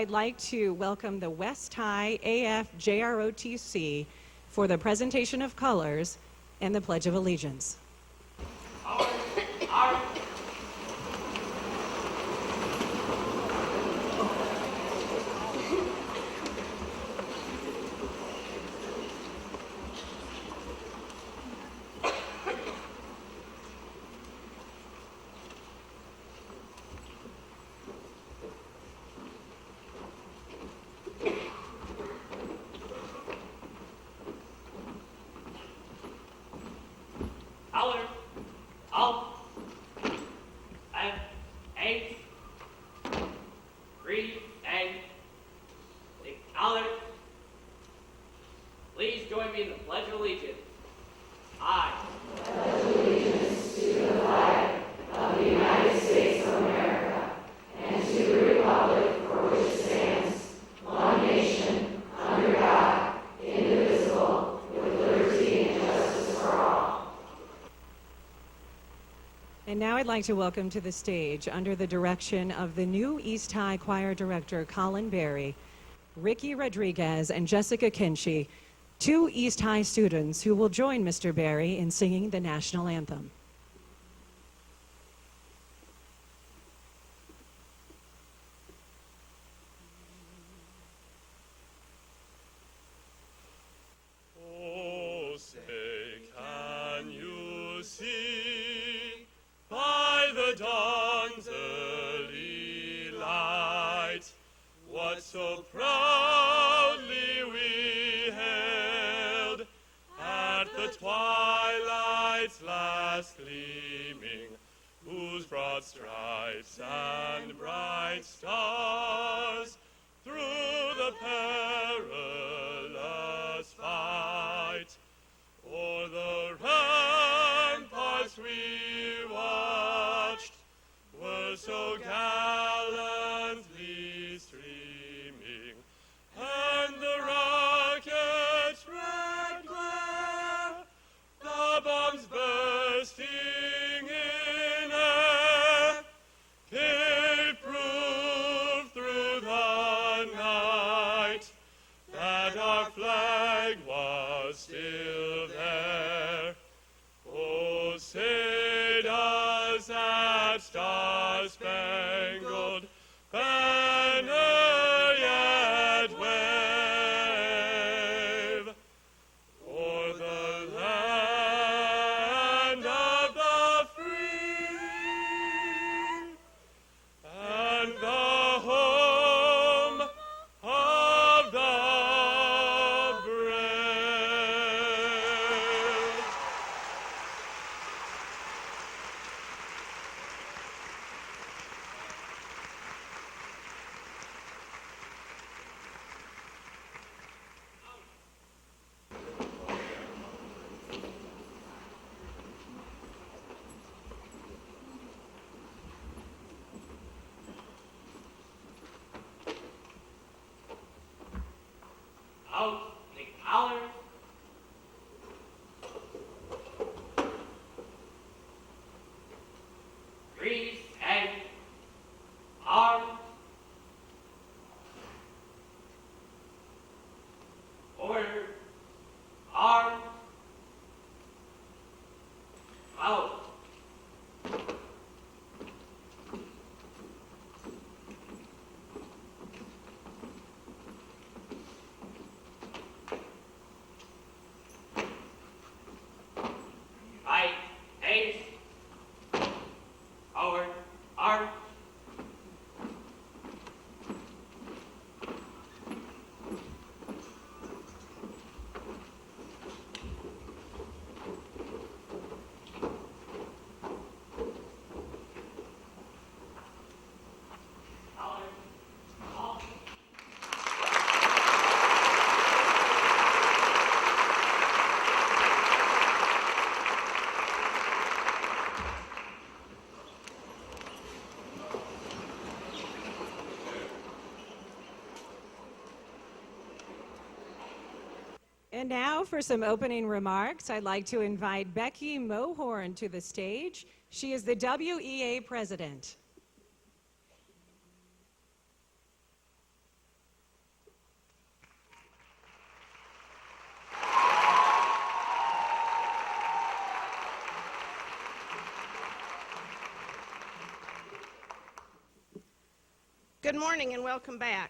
I'd like to welcome the West High AF JROTC for the presentation of colors and the Pledge of Allegiance. Please join me in the Pledge of Allegiance. I pledge allegiance to the flag of the United States of America and to the republic for which it stands, one nation, under God, indivisible, with liberty and justice for all. And now I'd like to welcome to the stage, under the direction of the new East High Choir Director, Colin Berry, Ricky Rodriguez, and Jessica Kinchy, two East High students who will join Mr. Berry in singing the national anthem. Oh, say, can you see by the dawn's early light what so proudly we hailed at the twilight's last gleaming, whose broad stripes and bright stars through the perilous fight o'er the ramparts we watched were so gallantly streaming, and the rocket's red glare, the bombs bursting in air, gave proof through the night that our flag was still there. Oh, say does that star-spangled banner yet wave o'er the land of the free and the home of the brave? out the colors. Grease and arms. Order. Arms. Out. Right, ace, forward, arm. Color, off. And now for some opening remarks, I'd like to invite Becky Mohorn to the stage. She is the WEA president. Good morning and welcome back.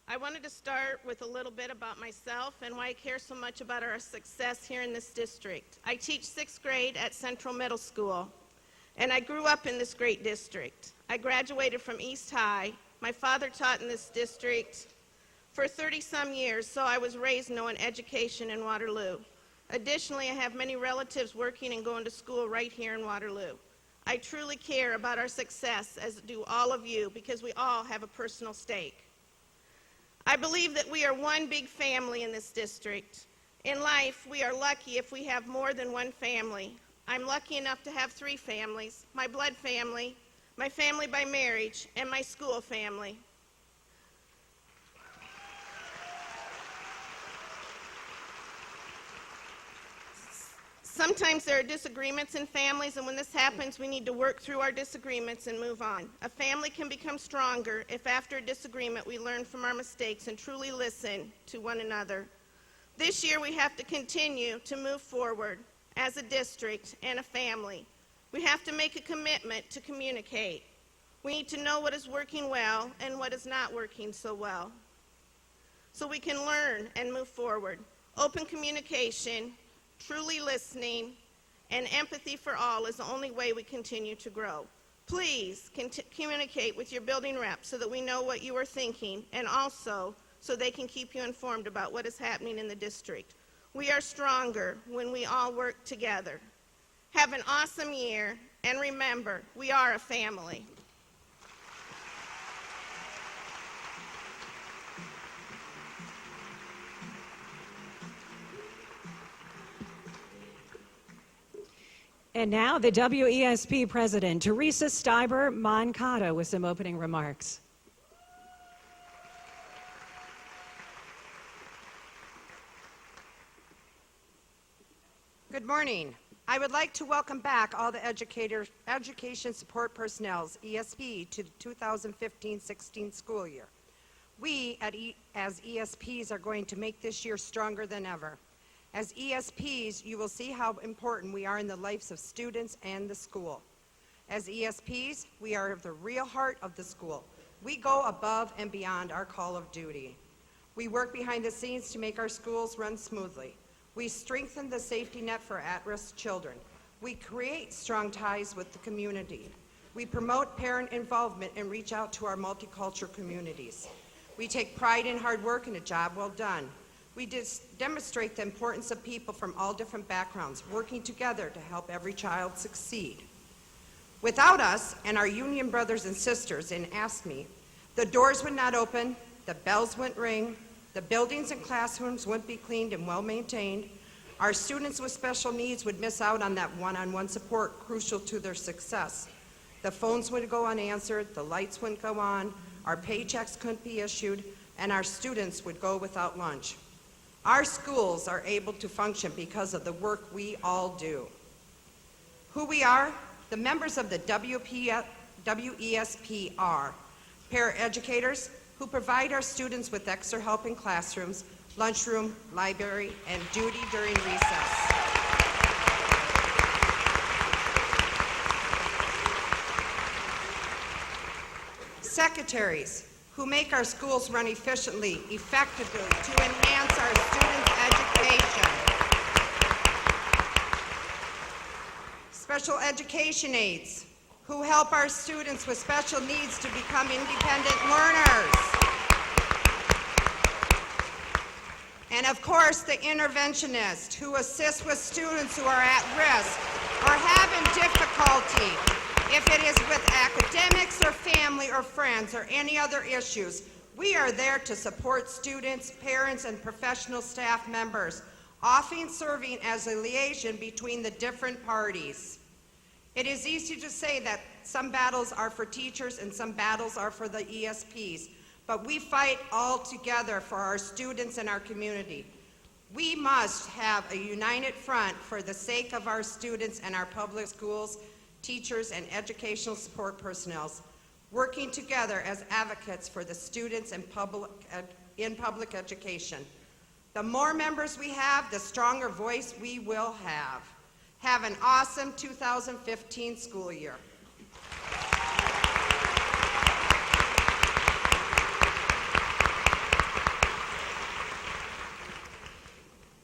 I wanted to start with a little bit about myself and why I care so much about our success here in this district. I teach 6th grade at Central Middle School, and I grew up in this great district. I graduated from East High. My father taught in this district for 30-some years, so I was raised knowing education in Waterloo. Additionally, I have many relatives working and going to school right here in Waterloo. I truly care about our success, as do all of you, because we all have a personal stake. I believe that we are one big family in this district. In life, we are lucky if we have more than one family. I'm lucky enough to have 3 families: my blood family, my family by marriage, and my school family. Sometimes there are disagreements in families, and when this happens, we need to work through our disagreements and move on. A family can become stronger if after a disagreement we learn from our mistakes and truly listen to one another. This year we have to continue to move forward as a district and a family. We have to make a commitment to communicate. We need to know what is working well and what is not working so well, so we can learn and move forward. Open communication, truly listening, and empathy for all is the only way we continue to grow. Please communicate with your building reps so that we know what you are thinking, and also so they can keep you informed about what is happening in the district. We are stronger when we all work together. Have an awesome year, and remember, we are a family. And now the WESP President, Teresa Steiber Moncada, with some opening remarks. Good morning. I would like to welcome back all the education support personnel, ESP, to the 2015-16 school year. We, as ESPs, are going to make this year stronger than ever. As ESPs, you will see how important we are in the lives of students and the school. As ESPs, we are the real heart of the school. We go above and beyond our call of duty. We work behind the scenes to make our schools run smoothly. We strengthen the safety net for at-risk children. We create strong ties with the community. We promote parent involvement and reach out to our multicultural communities. We take pride in hard work and a job well done. We demonstrate the importance of people from all different backgrounds working together to help every child succeed. Without us and our union brothers and sisters in ASME, the doors would not open, the bells wouldn't ring, the buildings and classrooms wouldn't be cleaned and well maintained, our students with special needs would miss out on that one-on-one support crucial to their success. The phones would go unanswered, the lights wouldn't go on, our paychecks couldn't be issued, and our students would go without lunch. Our schools are able to function because of the work we all do. Who we are? The members of the WESP are paraeducators who provide our students with extra help in classrooms, lunchroom, library, and duty during recess. Secretaries who make our schools run efficiently, effectively, to enhance our students' education. Special education aides, who help our students with special needs to become independent learners. And of course, the interventionists, who assist with students who are at risk or having difficulty, if it is with academics or family or friends or any other issues. We are there to support students, parents, and professional staff members, often serving as a liaison between the different parties. It is easy to say that some battles are for teachers and some battles are for the ESPs, but we fight all together for our students and our community. We must have a united front for the sake of our students and our public schools, teachers, and educational support personnel, working together as advocates for the students in public education. The more members we have, the stronger voice we will have. Have an awesome 2015 school year.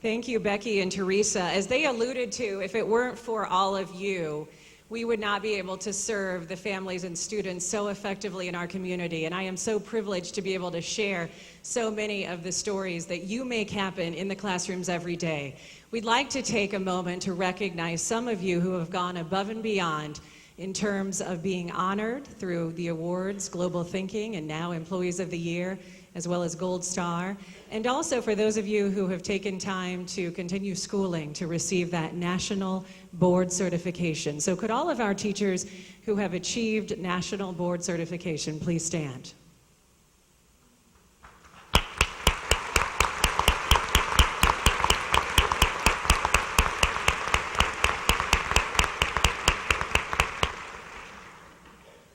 Thank you, Becky and Teresa. As they alluded to, if it weren't for all of you, we would not be able to serve the families and students so effectively in our community. And I am so privileged to be able to share so many of the stories that you make happen in the classrooms every day. We'd like to take a moment to recognize some of you who have gone above and beyond in terms of being honored through the awards, Global Thinking, and now Employees of the Year, as well as Gold Star, and also for those of you who have taken time to continue schooling to receive that national board certification. So could all of our teachers who have achieved national board certification please stand?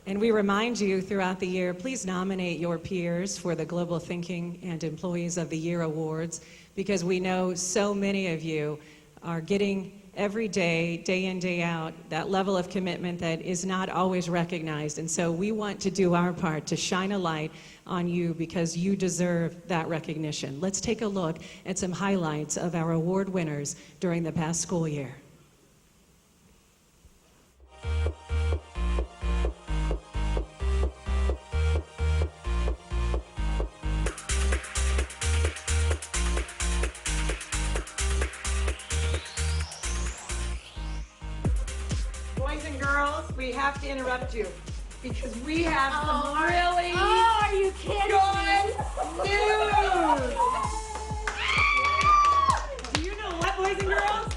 And we remind you throughout the year, please nominate your peers for the Global Thinking and Employees of the Year Awards, because we know so many of you are getting every day, day in, day out, that level of commitment that is not always recognized. And so we want to do our part to shine a light on you because you deserve that recognition. Let's take a look at some highlights of our award winners during the past school year. Boys and girls, we have to interrupt you because we have some really are you kidding good news. Do you know what, boys and girls?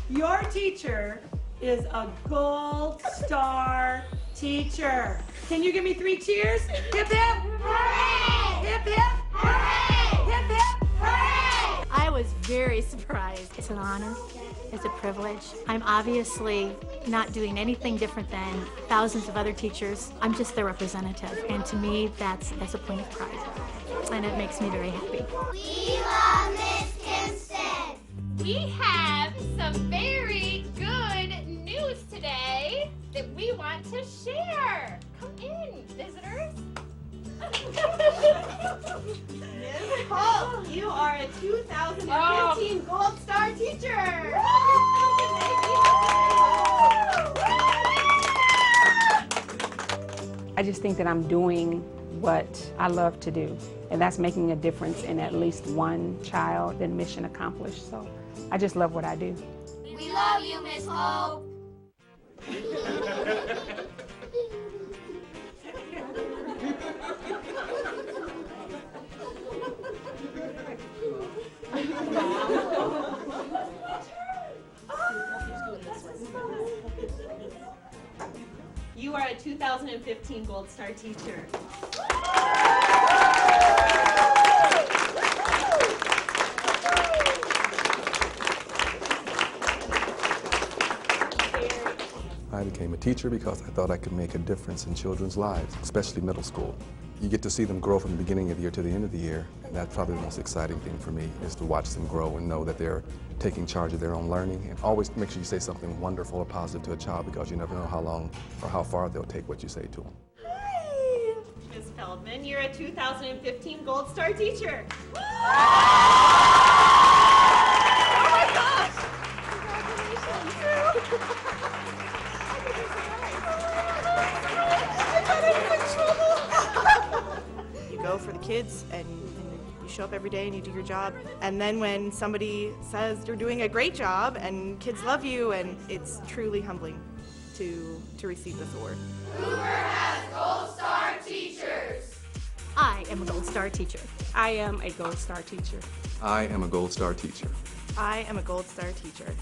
Your teacher is a Gold Star teacher. Can you give me 3 cheers? Hip hip! Hooray! Hip hip! Hooray! Hip hip! Hooray! I was very surprised. It's an honor. It's a privilege. I'm obviously not doing anything different than thousands of other teachers. I'm just their representative, and to me, that's a point of pride, and it makes me very happy. We love Miss Kinston. We have some very good news today that we want to share. Come in, visitors. Ms. Holt, you are a 2015 Gold Star teacher. I just think that I'm doing what I love to do, and that's making a difference in at least one child, and mission accomplished. So I just love what I do. We love you, Miss Hope. You are a 2015 Gold Star teacher. I became a teacher because I thought I could make a difference in children's lives, especially middle school. You get to see them grow from the beginning of the year to the end of the year, and that's probably the most exciting thing for me, is to watch them grow and know that they're taking charge of their own learning. And always make sure you say something wonderful or positive to a child, because you never know how long or how far they'll take what you say to them. Hi, Ms. Feldman, you're a 2015 Gold Star teacher. Oh my gosh! Congratulations! You go for the kids and you show up every day and you do your job. And then when somebody says you're doing a great job and kids love you, and it's truly humbling to receive this award. Hoover has Gold Star teachers. I am a Gold Star teacher. I am a Gold Star teacher. I am a Gold Star teacher. I am a Gold Star teacher.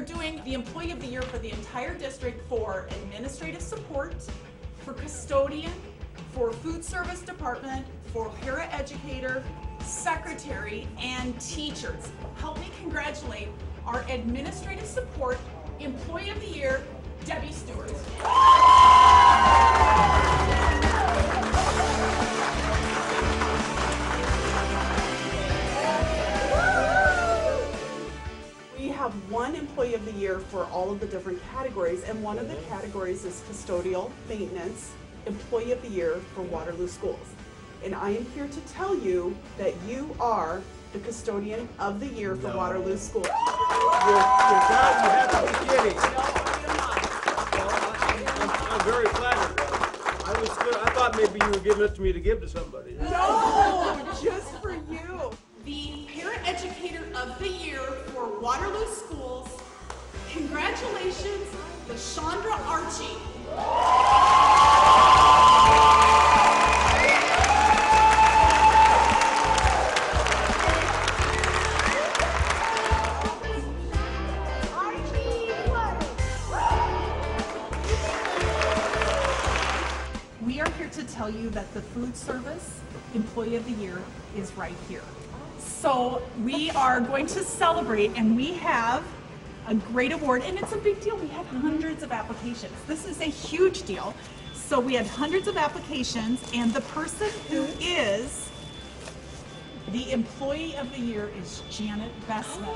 are doing the Employee of the Year for the entire district for administrative support, for custodian, for food service department, for paraeducator, secretary, and teachers. Help me congratulate our administrative support Employee of the Year, Debbie Stewart. We have one Employee of the Year for all of the different categories, and one of the categories is custodial maintenance Employee of the Year for Waterloo Schools. And I am here to tell you that you are the Custodian of the Year for Waterloo Schools. You're not, you have to be kidding. No, I am not. I'm very flattered. I thought maybe you were giving it to me to give to somebody. No, just for you. The Paraeducator of the Year for Waterloo Schools. Congratulations, LaShondra Archie. We are here to tell you that the Food Service Employee of the Year is right here. So we are going to celebrate, and we have a great award, and it's a big deal. We had hundreds of applications. This is a huge deal. So we had hundreds of applications, and the person who is the Employee of the Year is Janet Bessman.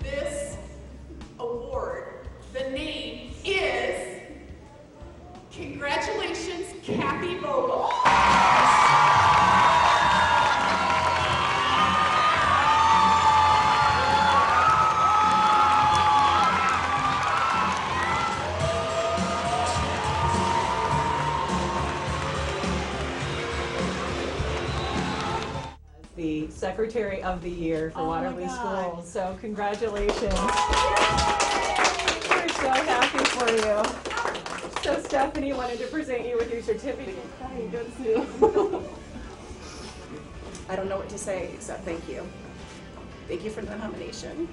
This award, the name is, congratulations, Kathy Vogel. The Secretary of the Year for Waterloo Schools. So congratulations. We're so happy for you. So Stephanie wanted to present you with your certificate. How you doing, Sue? I don't know what to say except thank you. Thank you for the nomination.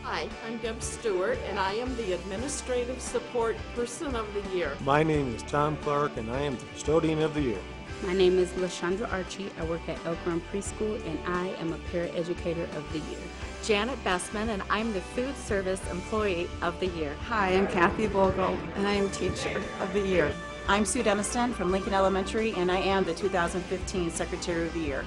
Hi, I'm Deb Stewart, and I am the Administrative Support Person of the Year. My name is Tom Clark, and I am the Custodian of the Year. My name is LaShondra Archie. I work at Elk Run Preschool, and I am a Paraeducator of the Year. Janet Bessman, and I'm the Food Service Employee of the Year. Hi, I'm Kathy Vogel, and I am Teacher of the Year. I'm Sue Deniston from Lincoln Elementary, and I am the 2015 Secretary of the Year.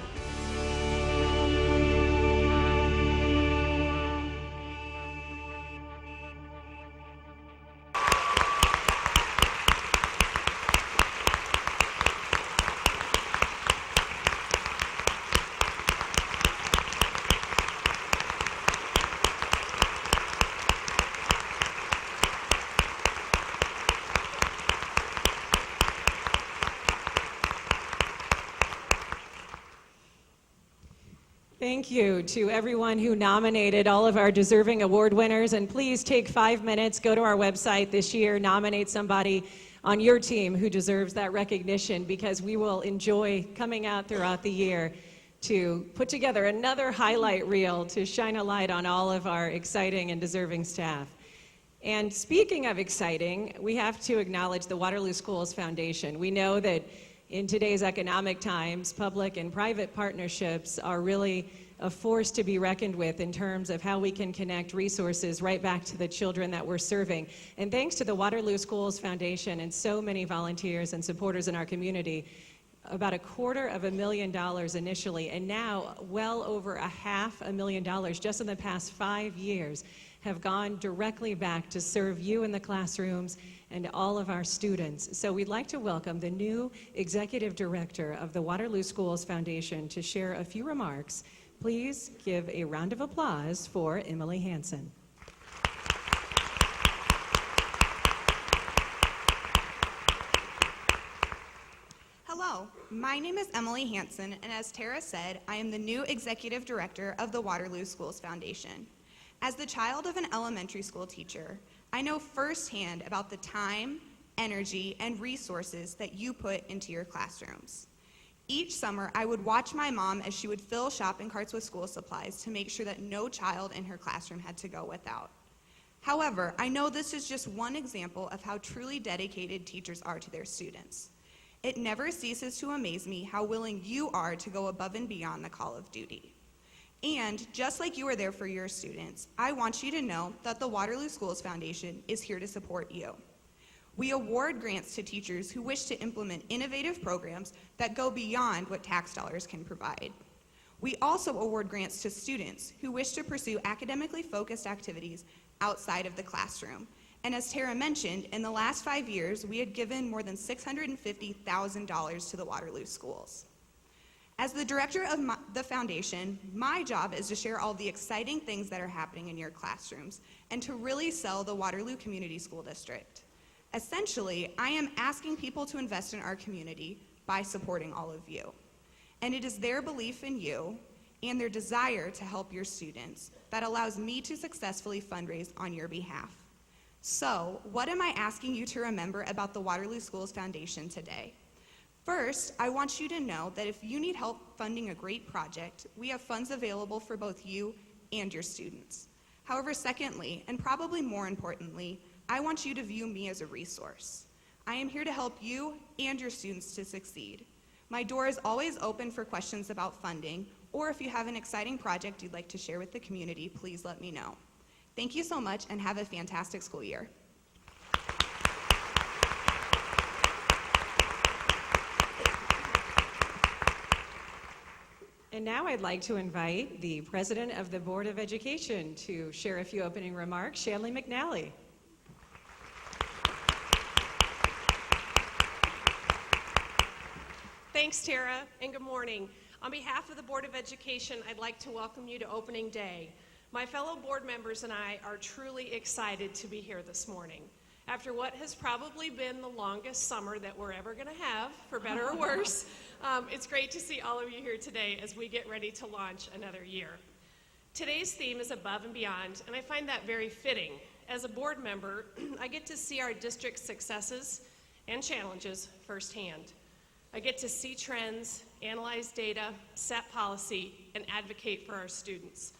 Thank you to everyone who nominated all of our deserving award winners. And please take 5 minutes, go to our website this year, nominate somebody on your team who deserves that recognition, because we will enjoy coming out throughout the year to put together another highlight reel to shine a light on all of our exciting and deserving staff. And speaking of exciting, we have to acknowledge the Waterloo Schools Foundation. We know that in today's economic times, public and private partnerships are really a force to be reckoned with in terms of how we can connect resources right back to the children that we're serving. And thanks to the Waterloo Schools Foundation and so many volunteers and supporters in our community, about $250,000 initially, and now well over $500,000 just in the past 5 years have gone directly back to serve you in the classrooms and all of our students. So we'd like to welcome the new Executive Director of the Waterloo Schools Foundation to share a few remarks. Please give a round of applause for Emily Hansen. Hello, my name is Emily Hansen, and as Tara said, I am the new Executive Director of the Waterloo Schools Foundation. As the child of an elementary school teacher, I know firsthand about the time, energy, and resources that you put into your classrooms. Each summer, I would watch my mom as she would fill shopping carts with school supplies to make sure that no child in her classroom had to go without. However, I know this is just one example of how truly dedicated teachers are to their students. It never ceases to amaze me how willing you are to go above and beyond the call of duty. And just like you are there for your students, I want you to know that the Waterloo Schools Foundation is here to support you. We award grants to teachers who wish to implement innovative programs that go beyond what tax dollars can provide. We also award grants to students who wish to pursue academically focused activities outside of the classroom. And as Tara mentioned, in the last 5 years, we had given more than $650,000 to the Waterloo schools. As the director of the foundation, my job is to share all the exciting things that are happening in your classrooms and to really sell the Waterloo Community School District. Essentially, I am asking people to invest in our community by supporting all of you. And it is their belief in you and their desire to help your students that allows me to successfully fundraise on your behalf. So, what am I asking you to remember about the Waterloo Schools Foundation today? First, I want you to know that if you need help funding a great project, we have funds available for both you and your students. However, secondly, and probably more importantly, I want you to view me as a resource. I am here to help you and your students to succeed. My door is always open for questions about funding, or if you have an exciting project you'd like to share with the community, please let me know. Thank you so much and have a fantastic school year. And now I'd like to invite the President of the Board of Education to share a few opening remarks, Shanley McNally. Thanks, Tara, and good morning. On behalf of the Board of Education, I'd like to welcome you to opening day. My fellow board members and I are truly excited to be here this morning. After what has probably been the longest summer that we're ever going to have, for better or worse, it's great to see all of you here today as we get ready to launch another year. Today's theme is Above and Beyond, and I find that very fitting. As a board member, I get to see our district's successes and challenges firsthand. I get to see trends, analyze data, set policy, and advocate for our students.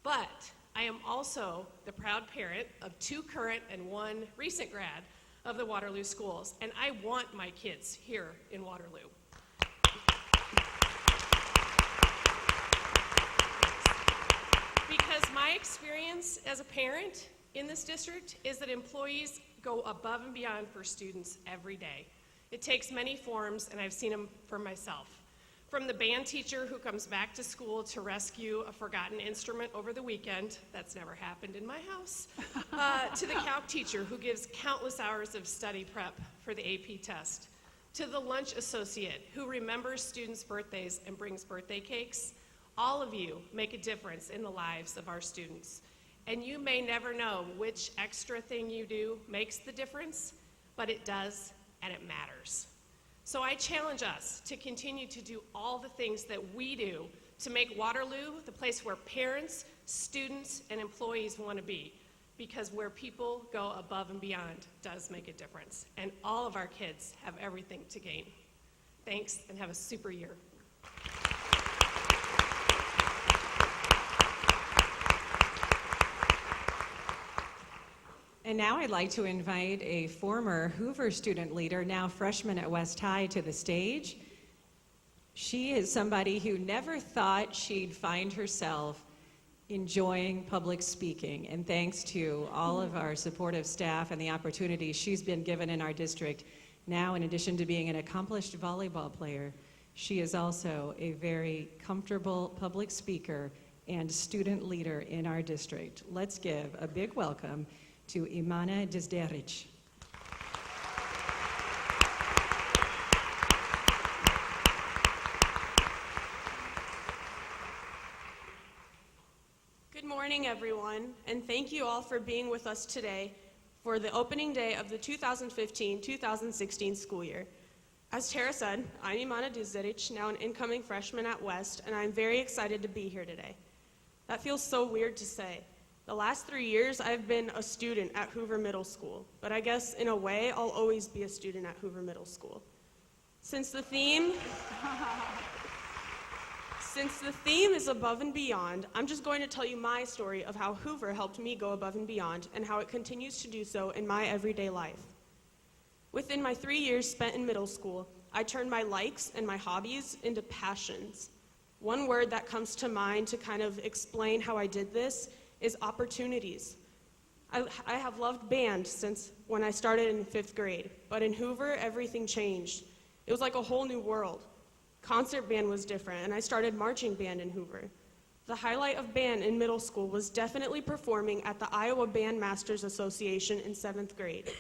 But I am also the proud parent of 2 current and 1 recent grad of the Waterloo schools, and I want my kids here in Waterloo. Because my experience as a parent in this district is that employees go above and beyond for students every day. It takes many forms, and I've seen them for myself. From the band teacher who comes back to school to rescue a forgotten instrument over the weekend, that's never happened in my house, to the calc teacher who gives countless hours of study prep for the AP test, to the lunch associate who remembers students' birthdays and brings birthday cakes. All of you make a difference in the lives of our students. And you may never know which extra thing you do makes the difference, but it does, and it matters. So I challenge us to continue to do all the things that we do to make Waterloo the place where parents, students, and employees want to be, because where people go above and beyond does make a difference, and all of our kids have everything to gain. Thanks, and have a super year. And now I'd like to invite a former Hoover student leader, now freshman at West High, to the stage. She is somebody who never thought she'd find herself enjoying public speaking. And thanks to all of our supportive staff and the opportunities she's been given in our district, now in addition to being an accomplished volleyball player, she is also a very comfortable public speaker and student leader in our district. Let's give a big welcome to Imana Dizderic. Good morning, everyone, and thank you all for being with us today for the opening day of the 2015-2016 school year. As Tara said, I'm Imana Dizderic, now an incoming freshman at West, and I'm very excited to be here today. That feels so weird to say, The last 3 years, I've been a student at Hoover Middle School, but I guess in a way, I'll always be a student at Hoover Middle School. Since the theme is above and beyond, I'm just going to tell you my story of how Hoover helped me go above and beyond and how it continues to do so in my everyday life. Within my 3 years spent in middle school, I turned my likes and my hobbies into passions. One word that comes to mind to kind of explain how I did this is opportunities. I have loved band since when I started in 5th grade, but in Hoover, everything changed. It was like a whole new world. Concert band was different, and I started marching band in Hoover. The highlight of band in middle school was definitely performing at the Iowa Band Masters Association in 7th grade.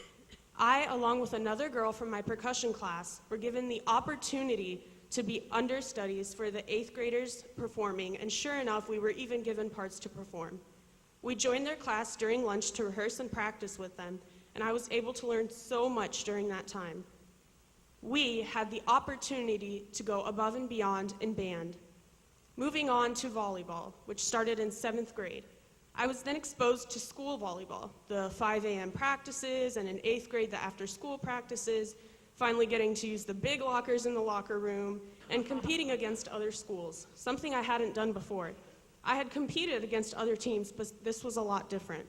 I, along with another girl from my percussion class, were given the opportunity to be understudies for the 8th graders performing, and sure enough, we were even given parts to perform. We joined their class during lunch to rehearse and practice with them, and I was able to learn so much during that time. We had the opportunity to go above and beyond in band. Moving on to volleyball, which started in 7th grade. I was then exposed to school volleyball, the 5 a.m. practices, and in 8th grade, the after-school practices, finally getting to use the big lockers in the locker room, and competing against other schools, something I hadn't done before. I had competed against other teams, but this was a lot different.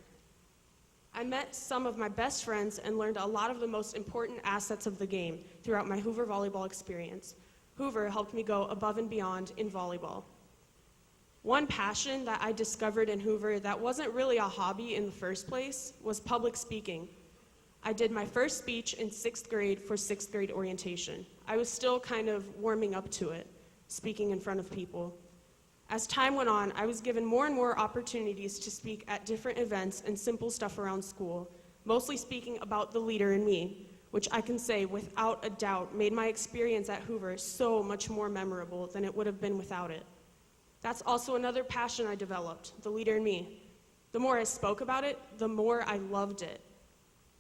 I met some of my best friends and learned a lot of the most important assets of the game throughout my Hoover volleyball experience. Hoover helped me go above and beyond in volleyball. One passion that I discovered in Hoover that wasn't really a hobby in the first place was public speaking. I did my first speech in 6th grade for 6th grade orientation. I was still kind of warming up to it, speaking in front of people. As time went on, I was given more and more opportunities to speak at different events and simple stuff around school, mostly speaking about the leader in me, which I can say without a doubt made my experience at Hoover so much more memorable than it would have been without it. That's also another passion I developed, the leader in me. The more I spoke about it, the more I loved it.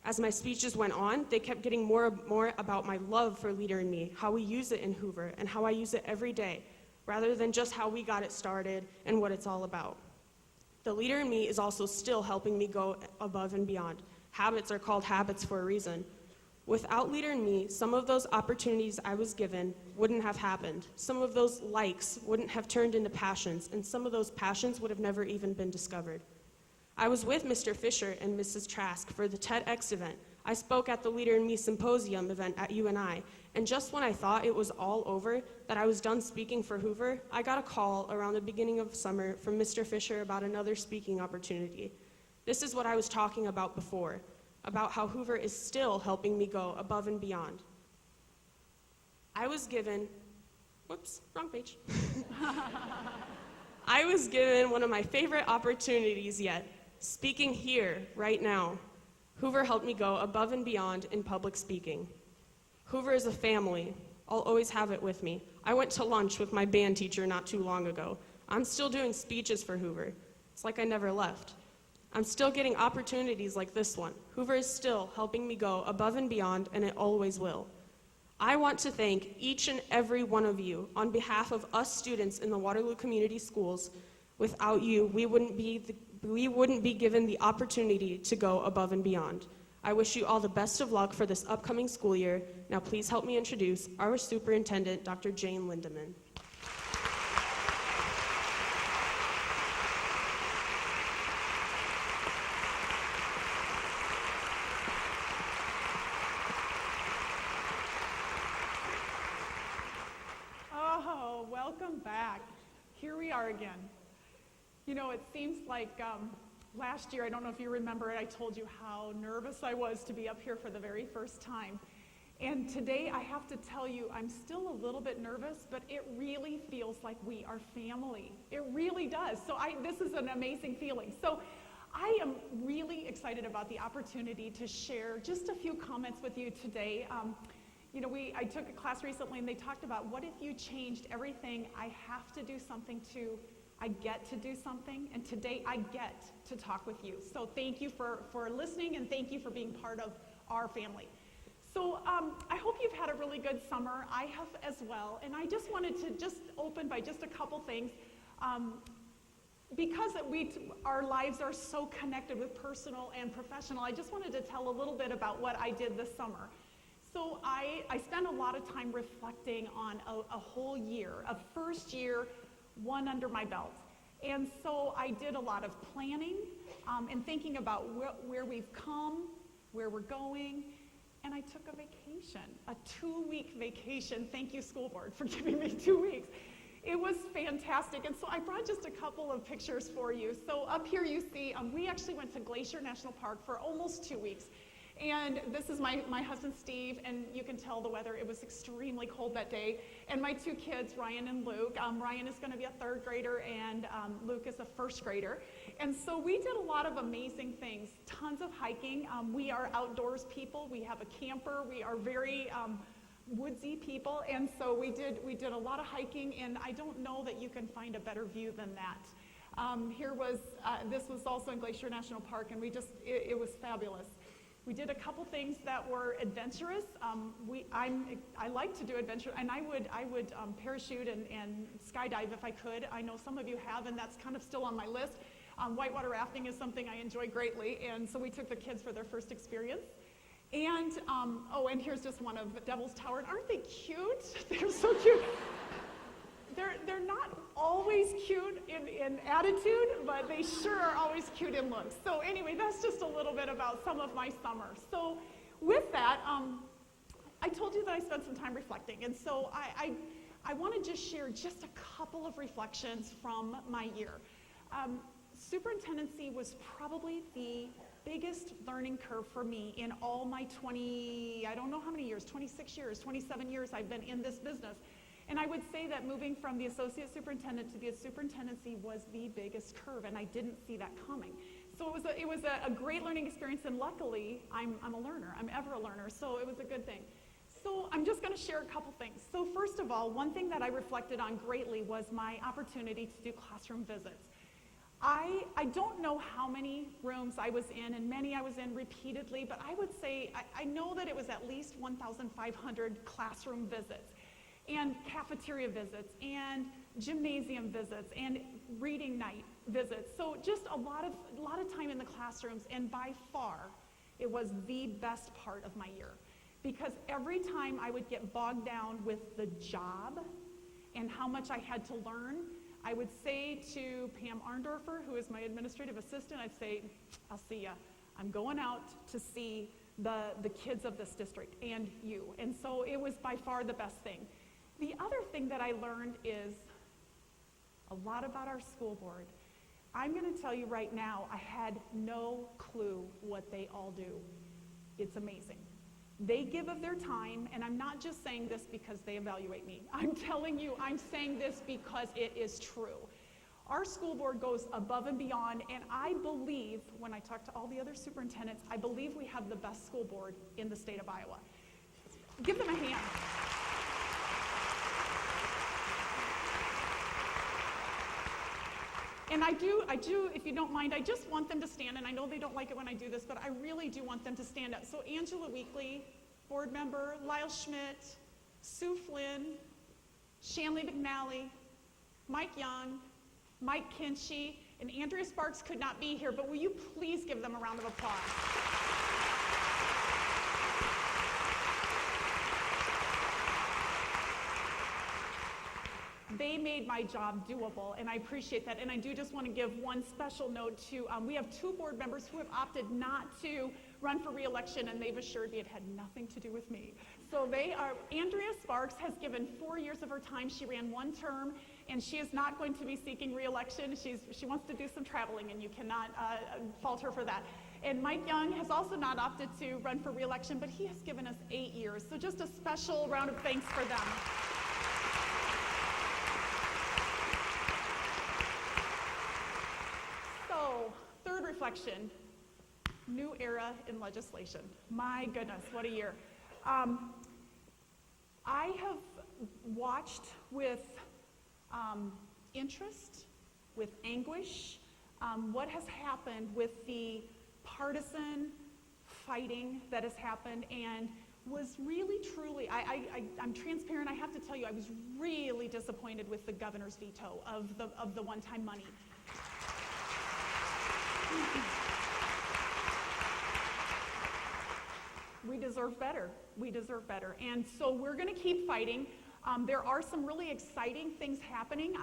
As my speeches went on, they kept getting more and more about my love for leader in me, how we use it in Hoover, and how I use it every day, rather than just how we got it started and what it's all about. The leader in me is also still helping me go above and beyond. Habits are called habits for a reason. Without leader in me, some of those opportunities I was given wouldn't have happened. Some of those likes wouldn't have turned into passions, and some of those passions would have never even been discovered. I was with Mr. Fisher and Mrs. Trask for the TEDx event. I spoke at the Leader in Me Symposium event at UNI, and just when I thought it was all over, that I was done speaking for Hoover, I got a call around the beginning of summer from Mr. Fisher about another speaking opportunity. This is what I was talking about before, about how Hoover is still helping me go above and beyond. I was given, whoops, wrong page. I was given one of my favorite opportunities yet, speaking here, right now. Hoover helped me go above and beyond in public speaking. Hoover is a family. I'll always have it with me. I went to lunch with my band teacher not too long ago. I'm still doing speeches for Hoover. It's like I never left. I'm still getting opportunities like this one. Hoover is still helping me go above and beyond, and it always will. I want to thank each and every one of you on behalf of us students in the Waterloo Community Schools. Without you, we wouldn't be given the opportunity to go above and beyond. I wish you all the best of luck for this upcoming school year. Now please help me introduce our superintendent, Dr. Jane Lindeman. Oh, welcome back. Here we are again. You know, it seems like last year, I don't know if you remember it, I told you how nervous I was to be up here for the very first time. And today, I have to tell you, I'm still a little bit nervous, but it really feels like we are family. It really does. So this is an amazing feeling. So I am really excited about the opportunity to share just a few comments with you today. You know, I took a class recently, and they talked about what if you changed everything I have to do something to I get to do something, and today I get to talk with you. So thank you for listening, and thank you for being part of our family. So I hope you've had a really good summer. I have as well, and I just wanted to open by just a couple things. because our lives are so connected with personal and professional, I just wanted to tell a little bit about what I did this summer. So I spent a lot of time reflecting on a whole year, a first year, one under my belt. And so I did a lot of planning and thinking about where we've come, where we're going, and I took a vacation, a 2-week vacation. Thank you, school board, for giving me 2 weeks. It was fantastic, and so I brought just a couple of pictures for you. So up here you see, we actually went to Glacier National Park for almost 2 weeks. And this is my husband, Steve, and you can tell the weather. It was extremely cold that day. And my 2 kids, Ryan and Luke. Ryan is going to be a 3rd grader, and Luke is a 1st grader. And so we did a lot of amazing things, tons of hiking. We are outdoors people. We have a camper. We are very woodsy people. And so we did a lot of hiking, and I don't know that you can find a better view than that. This was also in Glacier National Park, and it was fabulous. We did a couple things that were adventurous. I like to do adventure, and I would parachute and skydive if I could. I know some of you have, and that's kind of still on my list. Whitewater rafting is something I enjoy greatly, and so we took the kids for their first experience. And, and here's just one of Devil's Tower. And aren't they cute? They're so cute. They're not always cute in attitude, but they sure are always cute in looks. So anyway, that's just a little bit about some of my summer. So with that, I told you that I spent some time reflecting, and so I want to just share just a couple of reflections from my year. Superintendency was probably the biggest learning curve for me in all my 26 years, 27 years I've been in this business. And I would say that moving from the associate superintendent to the superintendency was the biggest curve, and I didn't see that coming. So it was a great learning experience, and luckily, I'm a learner. I'm ever a learner, so it was a good thing. So I'm just going to share a couple things. So first of all, one thing that I reflected on greatly was my opportunity to do classroom visits. I don't know how many rooms I was in, and many I was in repeatedly, but I would say I know that it was at least 1,500 classroom visits, and cafeteria visits, and gymnasium visits, and reading night visits. So just a lot of time in the classrooms, and by far, it was the best part of my year. Because every time I would get bogged down with the job and how much I had to learn, I would say to Pam Arndorfer, who is my administrative assistant, I'd say, I'll see ya. I'm going out to see the kids of this district and you. And so it was by far the best thing. The other thing that I learned is a lot about our school board. I'm going to tell you right now, I had no clue what they all do. It's amazing. They give of their time, and I'm not just saying this because they evaluate me. I'm telling you, I'm saying this because it is true. Our school board goes above and beyond, and I believe, when I talk to all the other superintendents, I believe we have the best school board in the state of Iowa. Give them a hand. And I do, if you don't mind, I just want them to stand, and I know they don't like it when I do this, but I really do want them to stand up. So Angela Weekly, board member, Lyle Schmidt, Sue Flynn, Shanley McNally, Mike Young, Mike Kinchy, and Andrea Sparks could not be here, but will you please give them a round of applause? They made my job doable, and I appreciate that. And I do just want to give one special note to, we have 2 board members who have opted not to run for re-election, and they've assured me it had nothing to do with me. So Andrea Sparks has given 4 years of her time. She ran 1 term, and she is not going to be seeking re-election. She wants to do some traveling, and you cannot fault her for that. And Mike Young has also not opted to run for re-election, but he has given us 8 years. So just a special round of thanks for them. Third reflection, new era in legislation. My goodness, what a year. I have watched with interest, with anguish, what has happened with the partisan fighting that has happened, and was really, truly, I'm transparent, I have to tell you, I was really disappointed with the governor's veto of the one-time money. We deserve better. We deserve better. And so we're going to keep fighting. There are some really exciting things happening.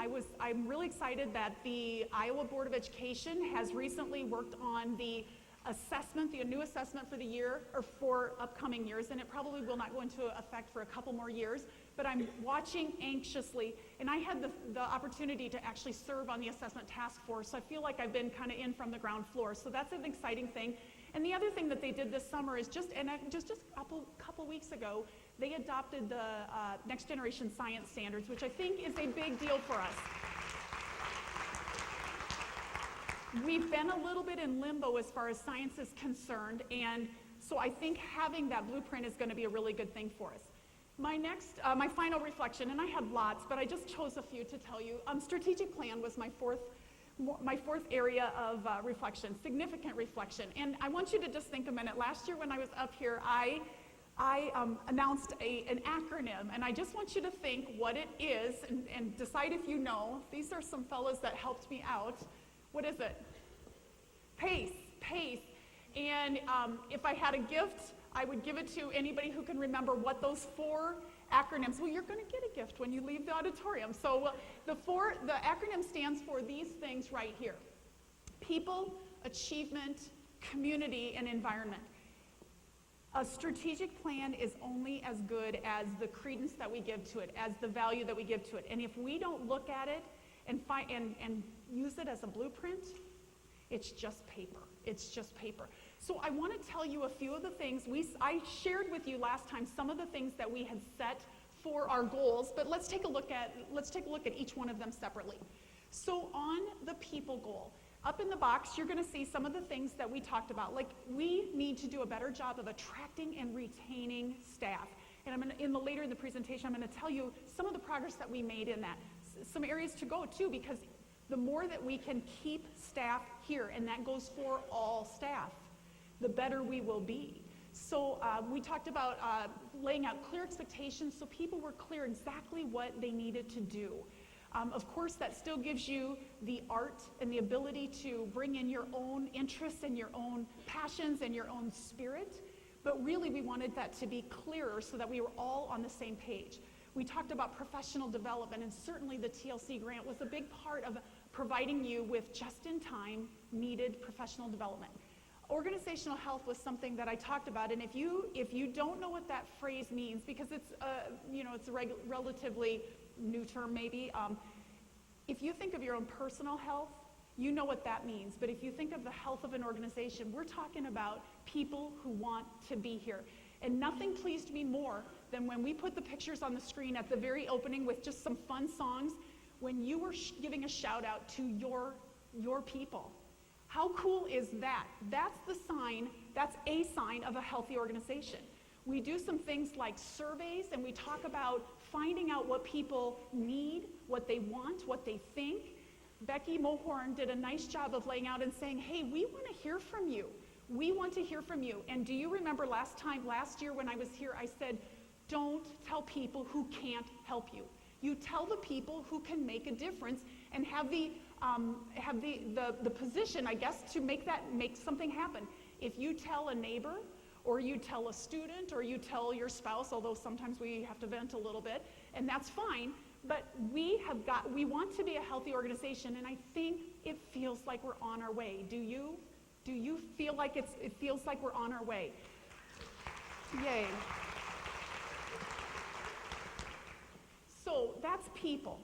I'm really excited that the Iowa Board of Education has recently worked on the assessment, the new assessment for the year, or for upcoming years, and it probably will not go into effect for a couple more years, but I'm watching anxiously, and I had the opportunity to actually serve on the assessment task force, so I feel like I've been kind of in from the ground floor, so that's an exciting thing. And the other thing that they did this summer is just a couple weeks ago, they adopted the Next Generation Science Standards, which I think is a big deal for us. We've been a little bit in limbo as far as science is concerned, and so I think having that blueprint is going to be a really good thing for us. My final reflection, and I had lots, but I just chose a few to tell you. Strategic plan was my fourth area of reflection, significant reflection. And I want you to just think a minute. Last year when I was up here, I announced an acronym, and I just want you to think what it is and decide if you know. These are some fellows that helped me out. What is it? PACE, PACE. And if I had a gift, I would give it to anybody who can remember what those four acronyms. Well, you're going to get a gift when you leave the auditorium. So the acronym stands for these things right here: people, achievement, community, and environment. A strategic plan is only as good as the credence that we give to it, as the value that we give to it. And if we don't look at it and use it as a blueprint, it's just paper. It's just paper. So I want to tell you a few of the things. I shared with you last time some of the things that we had set for our goals, but let's take a look at each one of them separately. So on the people goal, up in the box, you're going to see some of the things that we talked about. Like, we need to do a better job of attracting and retaining staff. And later in the presentation, I'm going to tell you some of the progress that we made in that. Some areas to go too, because the more that we can keep staff here, and that goes for all staff, the better we will be. So we talked about laying out clear expectations so people were clear exactly what they needed to do. Of course, that still gives you the art and the ability to bring in your own interests and your own passions and your own spirit, but really we wanted that to be clearer so that we were all on the same page. We talked about professional development, and certainly the TLC grant was a big part of providing you with just-in-time needed professional development. Organizational health was something that I talked about, and if you don't know what that phrase means, because it's a relatively new term maybe, if you think of your own personal health, you know what that means. But if you think of the health of an organization, we're talking about people who want to be here. And nothing pleased me more than when we put the pictures on the screen at the very opening with just some fun songs, when you were giving a shout out to your people. How cool is that? That's a sign of a healthy organization. We do some things like surveys, and we talk about finding out what people need, what they want, what they think. Becky Mohorn did a nice job of laying out and saying, hey, we want to hear from you. We want to hear from you. And do you remember last year when I was here, I said, don't tell people who can't help you. You tell the people who can make a difference and have the position, I guess, to make something happen. If you tell a neighbor, or you tell a student, or you tell your spouse, although sometimes we have to vent a little bit, and that's fine, but we want to be a healthy organization, and I think it feels like we're on our way. Do you? Do you feel like it feels like we're on our way? Yay. So that's people.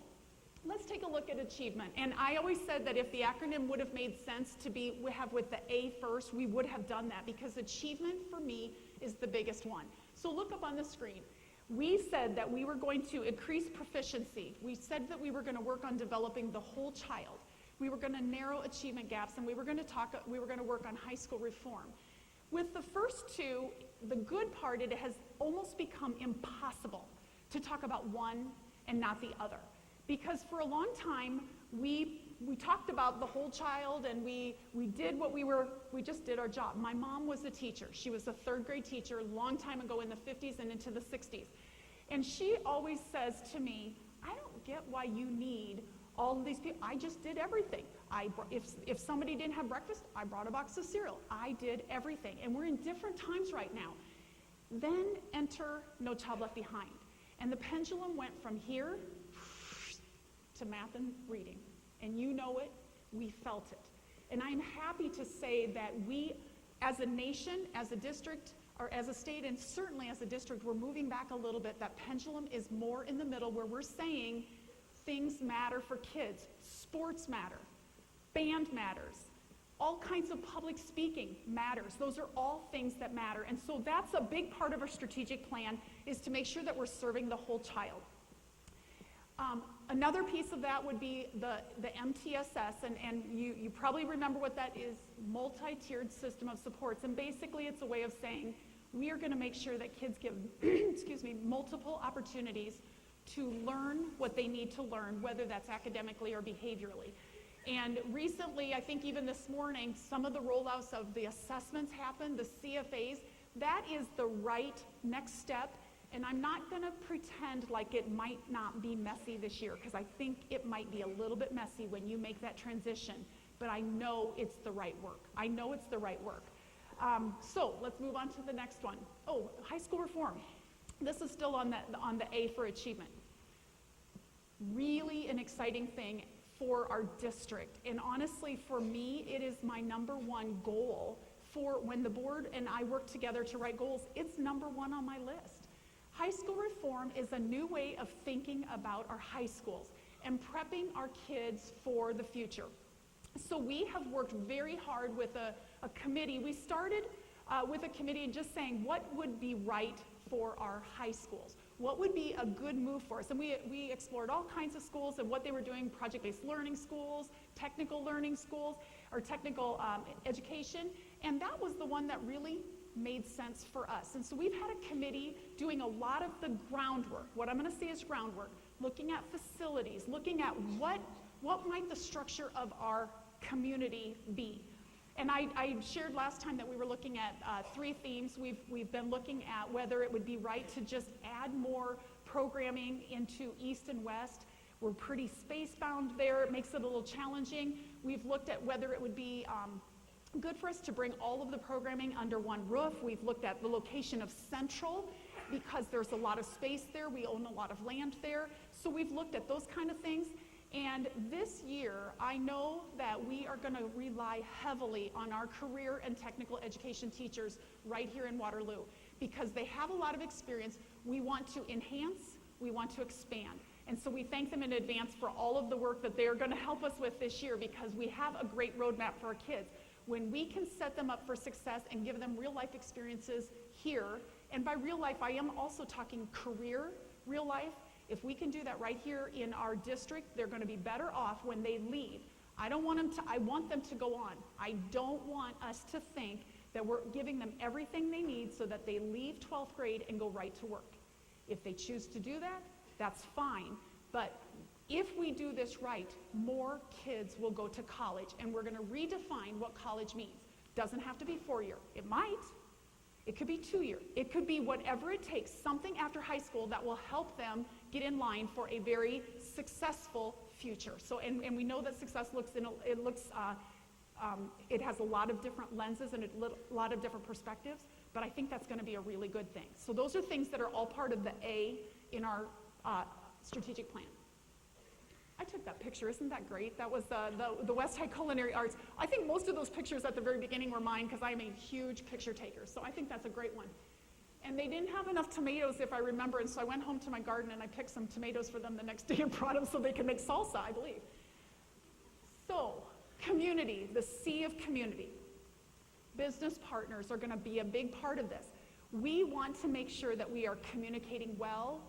Let's take a look at achievement. And I always said that if the acronym would have made sense to have with the A first, we would have done that, because achievement for me is the biggest one. So look up on the screen. We said that we were going to increase proficiency. We said that we were going to work on developing the whole child. We were going to narrow achievement gaps, and we were going to work on high school reform. With the first two, the good part, it has almost become impossible to talk about one and not the other. Because for a long time, we talked about the whole child, and we just did our job. My mom was a teacher. She was a third grade teacher a long time ago in the 50s and into the 60s. And she always says to me, I don't get why you need all of these people, I just did everything. If somebody didn't have breakfast, I brought a box of cereal. I did everything. And we're in different times right now. Then enter No Child Left Behind. And the pendulum went from here to math and reading. And you know it, we felt it. And I'm happy to say that we, as a nation, as a district, or as a state, and certainly as a district, we're moving back a little bit. That pendulum is more in the middle where we're saying things matter for kids. Sports matter. Band matters. All kinds of public speaking matters. Those are all things that matter. And so that's a big part of our strategic plan, is to make sure that we're serving the whole child. Another piece of that would be the MTSS, and you probably remember what that is, multi-tiered system of supports. And basically it's a way of saying we are going to make sure that kids give multiple opportunities to learn what they need to learn, whether that's academically or behaviorally. And recently, I think even this morning, some of the rollouts of the assessments happened, the CFAs. That is the right next step. And I'm not going to pretend like it might not be messy this year, because I think it might be a little bit messy when you make that transition. But I know it's the right work. I know it's the right work. So let's move on to the next one. Oh, high school reform. This is still on the A for achievement. Really an exciting thing for our district. And honestly, for me, it is my number one goal for when the board and I work together to write goals. It's number one on my list. High school reform is a new way of thinking about our high schools and prepping our kids for the future. So we have worked very hard with a committee. We started with a committee and just saying what would be right for our high schools. What would be a good move for us? And we explored all kinds of schools and what they were doing, project-based learning schools, technical learning schools, or technical education. And that was the one that really made sense for us. And so we've had a committee doing a lot of the groundwork. What I'm going to say is groundwork, looking at facilities, looking at what might the structure of our community be. And I shared last time that we were looking at 3 themes. We've been looking at whether it would be right to just add more programming into East and West. We're pretty space-bound there. It makes it a little challenging. We've looked at whether it would be good for us to bring all of the programming under one roof. We've looked at the location of Central because there's a lot of space there. We own a lot of land there. So we've looked at those kind of things. And this year, I know that we are going to rely heavily on our career and technical education teachers right here in Waterloo because they have a lot of experience. We want to enhance, we want to expand. And so we thank them in advance for all of the work that they're going to help us with this year because we have a great roadmap for our kids. When we can set them up for success and give them real life experiences here, and by real life, I am also talking career, real life. If we can do that right here in our district, they're going to be better off when they leave. I want them to go on. I don't want us to think that we're giving them everything they need so that they leave 12th grade and go right to work. If they choose to do that, that's fine. But if we do this right, more kids will go to college, and we're going to redefine what college means. Doesn't have to be 4-year. It might. It could be 2-year. It could be whatever it takes, something after high school that will help them get in line for a very successful future. So, and we know that success it has a lot of different lenses and a lot of different perspectives, but I think that's going to be a really good thing. So those are things that are all part of the A in our strategic plan. I took that picture, isn't that great? That was the West High Culinary Arts. I think most of those pictures at the very beginning were mine because I'm a huge picture taker, so I think that's a great one. And they didn't have enough tomatoes, if I remember, and so I went home to my garden and I picked some tomatoes for them the next day and brought them so they could make salsa, I believe. So, community, the C of community. Business partners are going to be a big part of this. We want to make sure that we are communicating well.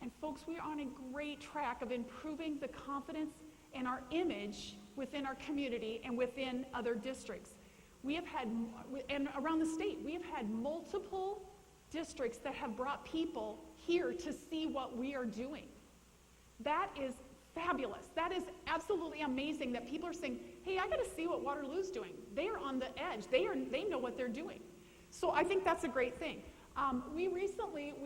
And folks, we are on a great track of improving the confidence and our image within our community and within other districts. We have had, and around the state, we have had multiple districts that have brought people here to see what we are doing. That is fabulous. That is absolutely amazing that people are saying, hey, I got to see what Waterloo's doing. They are on the edge. They know what they're doing. So I think that's a great thing. We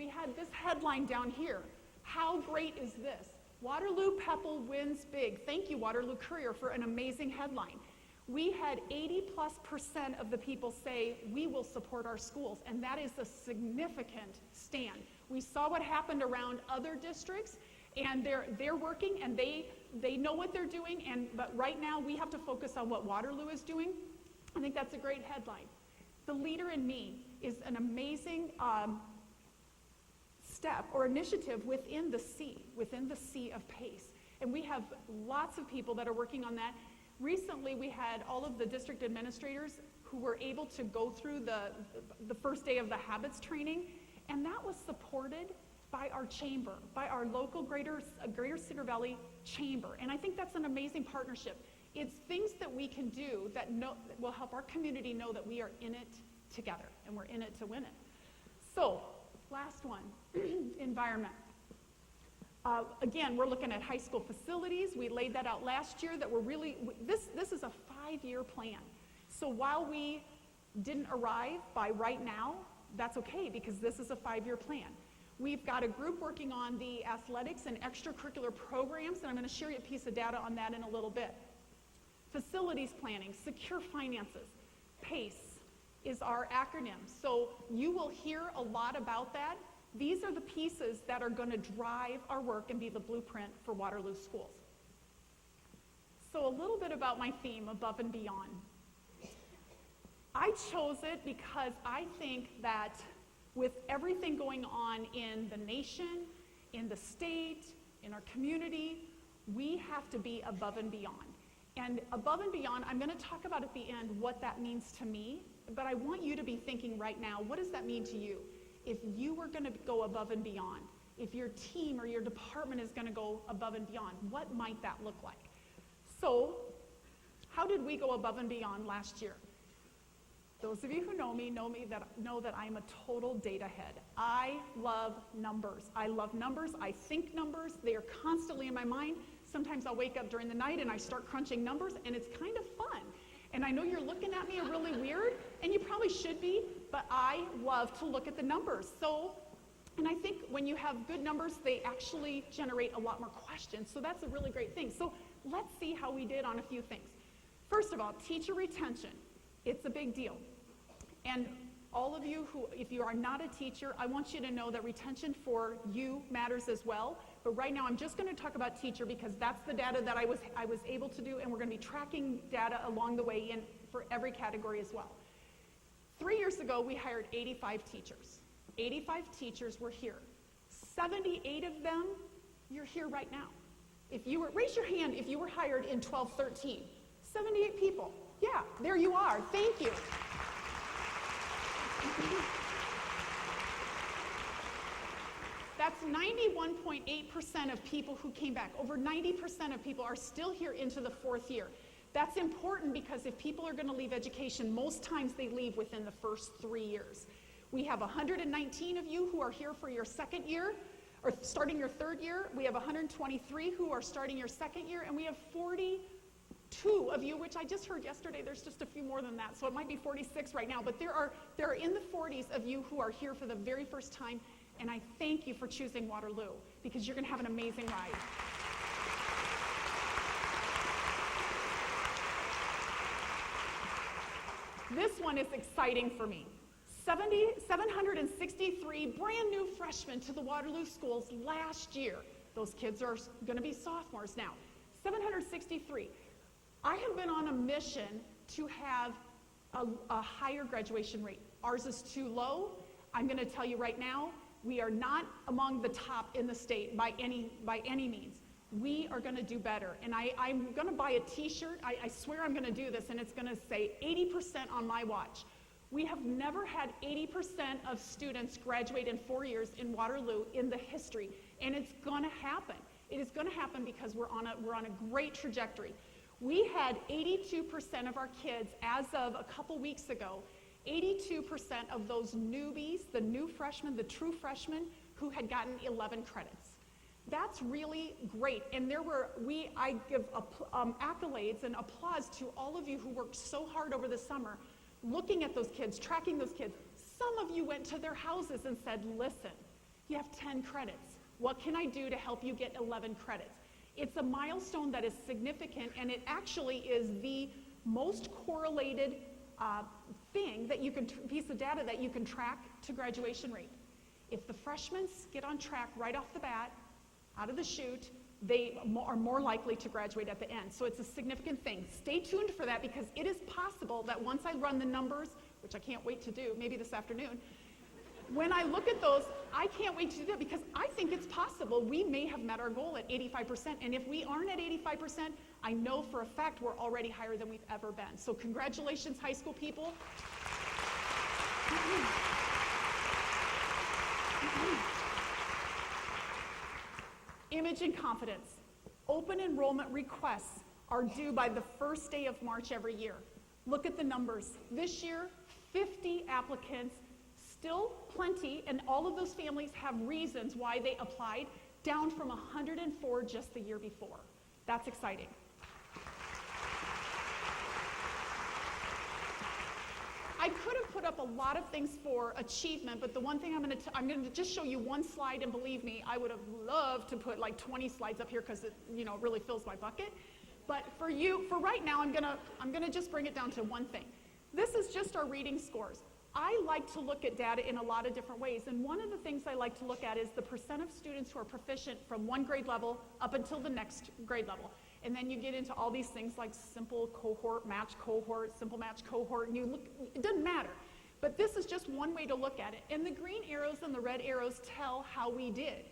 had this headline down here. How great is this? Waterloo Pepple wins big. Thank you, Waterloo Courier, for an amazing headline. We had 80+% of the people say we will support our schools, and that is a significant stand. We saw what happened around other districts, and they're working, and they know what they're doing, but right now we have to focus on what Waterloo is doing. I think that's a great headline. The Leader in Me is an amazing step or initiative within the C of PACE. And we have lots of people that are working on that. Recently, we had all of the district administrators who were able to go through the first day of the habits training, and that was supported by our chamber, by our local Greater Cedar Valley Chamber. And I think that's an amazing partnership. It's things that we can do that will help our community know that we are in it together, and we're in it to win it. So, last one, environment. Again, we're looking at high school facilities. We laid that out last year that we're really, this is a 5-year plan. So while we didn't arrive by right now, that's okay because this is a 5-year plan. We've got a group working on the athletics and extracurricular programs, and I'm going to share you a piece of data on that in a little bit. Facilities planning, secure finances, PACE is our acronym. So you will hear a lot about that. These are the pieces that are going to drive our work and be the blueprint for Waterloo schools. So a little bit about my theme, Above and Beyond. I chose it because I think that with everything going on in the nation, in the state, in our community, we have to be above and beyond. And above and beyond, I'm going to talk about at the end what that means to me, but I want you to be thinking right now, what does that mean to you? If you were going to go above and beyond, if your team or your department is going to go above and beyond, what might that look like? So, how did we go above and beyond last year? Those of you who know that I'm a total data head. I love numbers. I love numbers. I think numbers. They are constantly in my mind. Sometimes I'll wake up during the night and I start crunching numbers, and it's kind of fun. And I know you're looking at me really weird, and you probably should be, but I love to look at the numbers. So, and I think when you have good numbers, they actually generate a lot more questions. So that's a really great thing. So let's see how we did on a few things. First of all, teacher retention. It's a big deal. And all of you who, if you are not a teacher, I want you to know that retention for you matters as well. But right now, I'm just going to talk about teacher because that's the data that I was able to do, and we're going to be tracking data along the way in for every category as well. 3 years ago, we hired 85 teachers. 85 teachers were here. 78 of them, you're here right now. If you were, raise your hand if you were hired in 12-13. 78 people. Yeah, there you are. Thank you. That's 91.8% of people who came back. Over 90% of people are still here into the 4th year. That's important because if people are going to leave education, most times they leave within the first 3 years. We have 119 of you who are here for your 2nd year, or starting your 3rd year. We have 123 who are starting your 2nd year, and we have 42 of you, which I just heard yesterday, there's just a few more than that, so it might be 46 right now, but there are in the 40s of you who are here for the very first time, and I thank you for choosing Waterloo, because you're going to have an amazing ride. This one is exciting for me. 763 brand new freshmen to the Waterloo schools last year. Those kids are going to be sophomores now. 763. I have been on a mission to have a higher graduation rate. Ours is too low. I'm going to tell you right now, we are not among the top in the state by any means. We are going to do better. And I'm going to buy a t-shirt. I swear I'm going to do this, and it's going to say 80% on my watch. We have never had 80% of students graduate in 4 years in Waterloo in the history, and it's going to happen. It is going to happen because we're on a great trajectory. We had 82% of our kids, as of a couple weeks ago, 82% of those newbies, the new freshmen, the true freshmen, who had gotten 11 credits. That's really great. And I give accolades and applause to all of you who worked so hard over the summer, looking at those kids, tracking those kids. Some of you went to their houses and said, listen, you have 10 credits. What can I do to help you get 11 credits? It's a milestone that is significant, and it actually is the most correlated thing that you can, piece of data that you can track to graduation rate. If the freshmen get on track right off the bat, out of the chute, they are more likely to graduate at the end. So it's a significant thing. Stay tuned for that, because it is possible that once I run the numbers, which I can't wait to do, maybe this afternoon, when I look at those, I can't wait to do that, because I think it's possible we may have met our goal at 85%. And if we aren't at 85%, I know for a fact we're already higher than we've ever been. So congratulations, high school people. Image and confidence. Open enrollment requests are due by the first day of March every year. Look at the numbers. This year, 50 applicants, still plenty, and all of those families have reasons why they applied, down from 104 just the year before. That's exciting. I could have put up a lot of things for achievement, but the one thing I'm going to just show you one slide, and believe me, I would have loved to put like 20 slides up here, because it, really fills my bucket. But for right now, I'm going to just bring it down to one thing. This is just our reading scores. I like to look at data in a lot of different ways, and one of the things I like to look at is the percent of students who are proficient from one grade level up until the next grade level. And then you get into all these things like simple cohort, match cohort, simple match cohort, and you look, it doesn't matter. But this is just one way to look at it. And the green arrows and the red arrows tell how we did.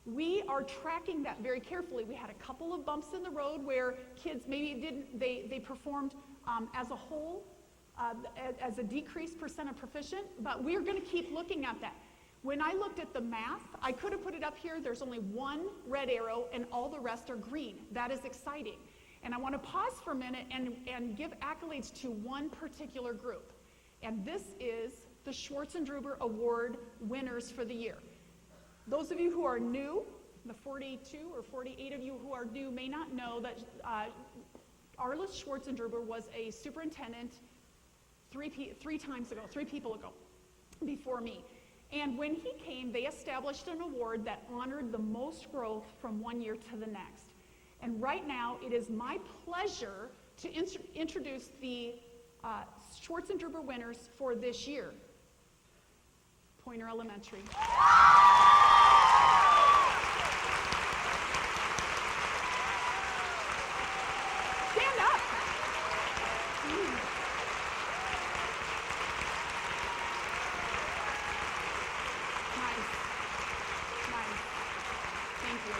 We are tracking that very carefully. We had a couple of bumps in the road where kids maybe they performed as a whole, as a decreased percent of proficient, but we're going to keep looking at that. When I looked at the math, I could have put it up here. There's only one red arrow, and all the rest are green. That is exciting. And I want to pause for a minute and give accolades to one particular group. And this is the Schwarzenegger Award winners for the year. Those of you who are new, the 42 or 48 of you who are new may not know that Arliss Schwarzenegger was a superintendent three people ago, before me. And when he came, they established an award that honored the most growth from one year to the next. And right now, it is my pleasure to introduce the Schwarzenegger winners for this year. Pointer Elementary. Stand up. Thank you.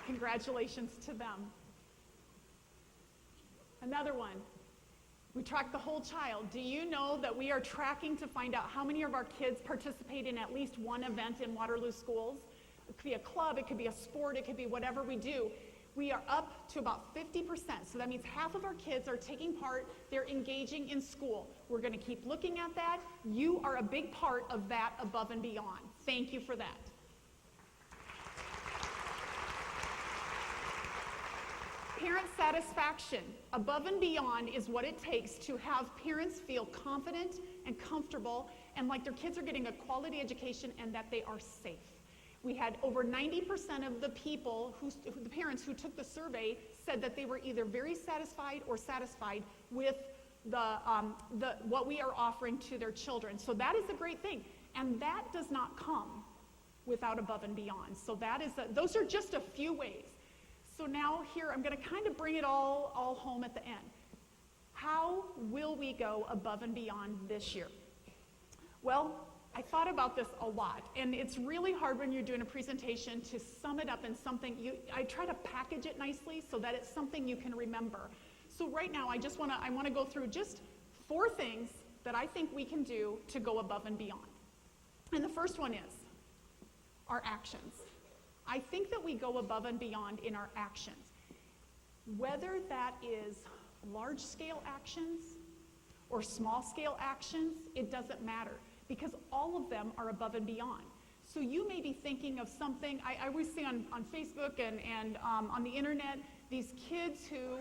Congratulations to them. Another one. We track the whole child. Do you know that we are tracking to find out how many of our kids participate in at least one event in Waterloo schools? It could be a club, it could be a sport, it could be whatever we do. We are up to about 50%. So that means half of our kids are taking part, they're engaging in school. We're going to keep looking at that. You are a big part of that above and beyond. Thank you for that. Parent satisfaction, above and beyond, is what it takes to have parents feel confident and comfortable and like their kids are getting a quality education and that they are safe. We had over 90% of the people, the parents who took the survey, said that they were either very satisfied or satisfied with what we are offering to their children. So that is a great thing, and that does not come without above and beyond. So those are just a few ways. So now here, I'm going to kind of bring it all home at the end. How will we go above and beyond this year? Well, I thought about this a lot, and it's really hard when you're doing a presentation to sum it up in something. I try to package it nicely so that it's something you can remember. So right now, I want to go through just 4 things that I think we can do to go above and beyond. And the first one is our actions. I think that we go above and beyond in our actions. Whether that is large-scale actions or small-scale actions, it doesn't matter, because all of them are above and beyond. So you may be thinking of something, I always see on Facebook and on the internet, these kids who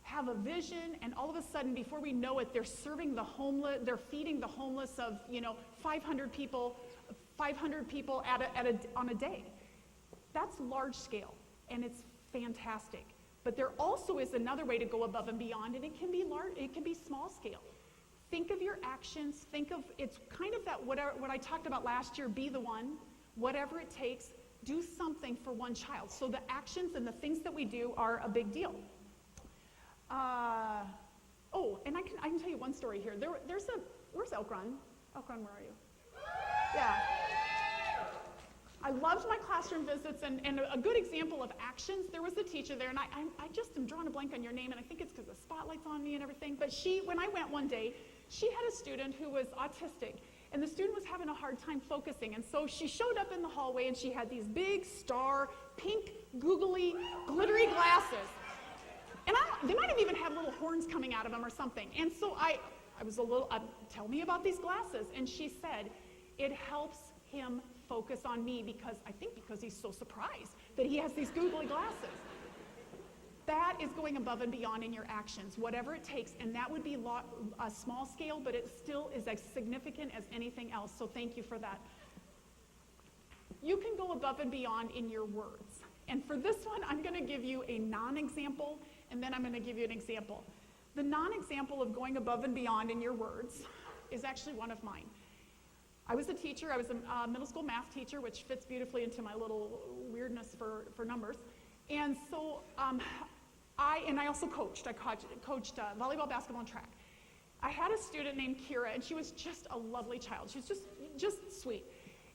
have a vision, and all of a sudden, before we know it, they're serving the homeless, they're feeding the homeless of 500 people 500 people on a day. That's large scale, and it's fantastic. But there also is another way to go above and beyond, and it can be small scale. Think of your actions, it's kind of that what I talked about last year, be the one, whatever it takes, do something for one child. So the actions and the things that we do are a big deal. And I can tell you one story here. Where's Elk Run? Elk Run, where are you? Yeah. I loved my classroom visits, and a good example of actions, there was a teacher there, and I just am drawing a blank on your name, and I think it's because the spotlight's on me and everything, but when I went one day, she had a student who was autistic, and the student was having a hard time focusing, and so she showed up in the hallway, and she had these big star, pink, googly, glittery glasses. And they might have even had little horns coming out of them or something. And so I was a little, tell me about these glasses. And she said, it helps him focus on me because he's so surprised that he has these googly glasses. That is going above and beyond in your actions, whatever it takes. And that would be a small scale, but it still is as significant as anything else. So thank you for that. You can go above and beyond in your words. And for this one, I'm going to give you a non-example, and then I'm going to give you an example. The non-example of going above and beyond in your words is actually one of mine. I was a teacher. I was a middle school math teacher, which fits beautifully into my little weirdness for numbers. And so I also coached. I coached volleyball, basketball, and track. I had a student named Kira, and she was just a lovely child. She was just sweet.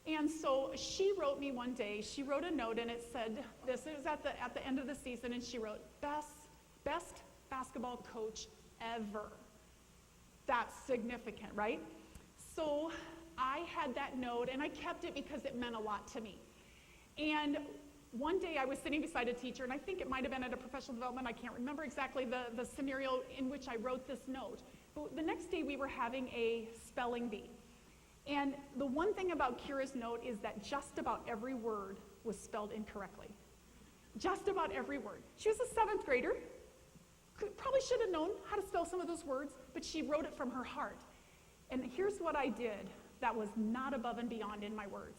And so she wrote me one day, she wrote a note, and it said this. It was at the end of the season, and she wrote, best basketball coach ever. That's significant, right? So I had that note, and I kept it because it meant a lot to me. And one day I was sitting beside a teacher, and I think it might have been at a professional development. I can't remember exactly the scenario in which I wrote this note. But the next day we were having a spelling bee. And the one thing about Kira's note is that just about every word was spelled incorrectly. Just about every word. She was a 7th grader. Probably should have known how to spell some of those words, but she wrote it from her heart. And here's what I did that was not above and beyond in my words.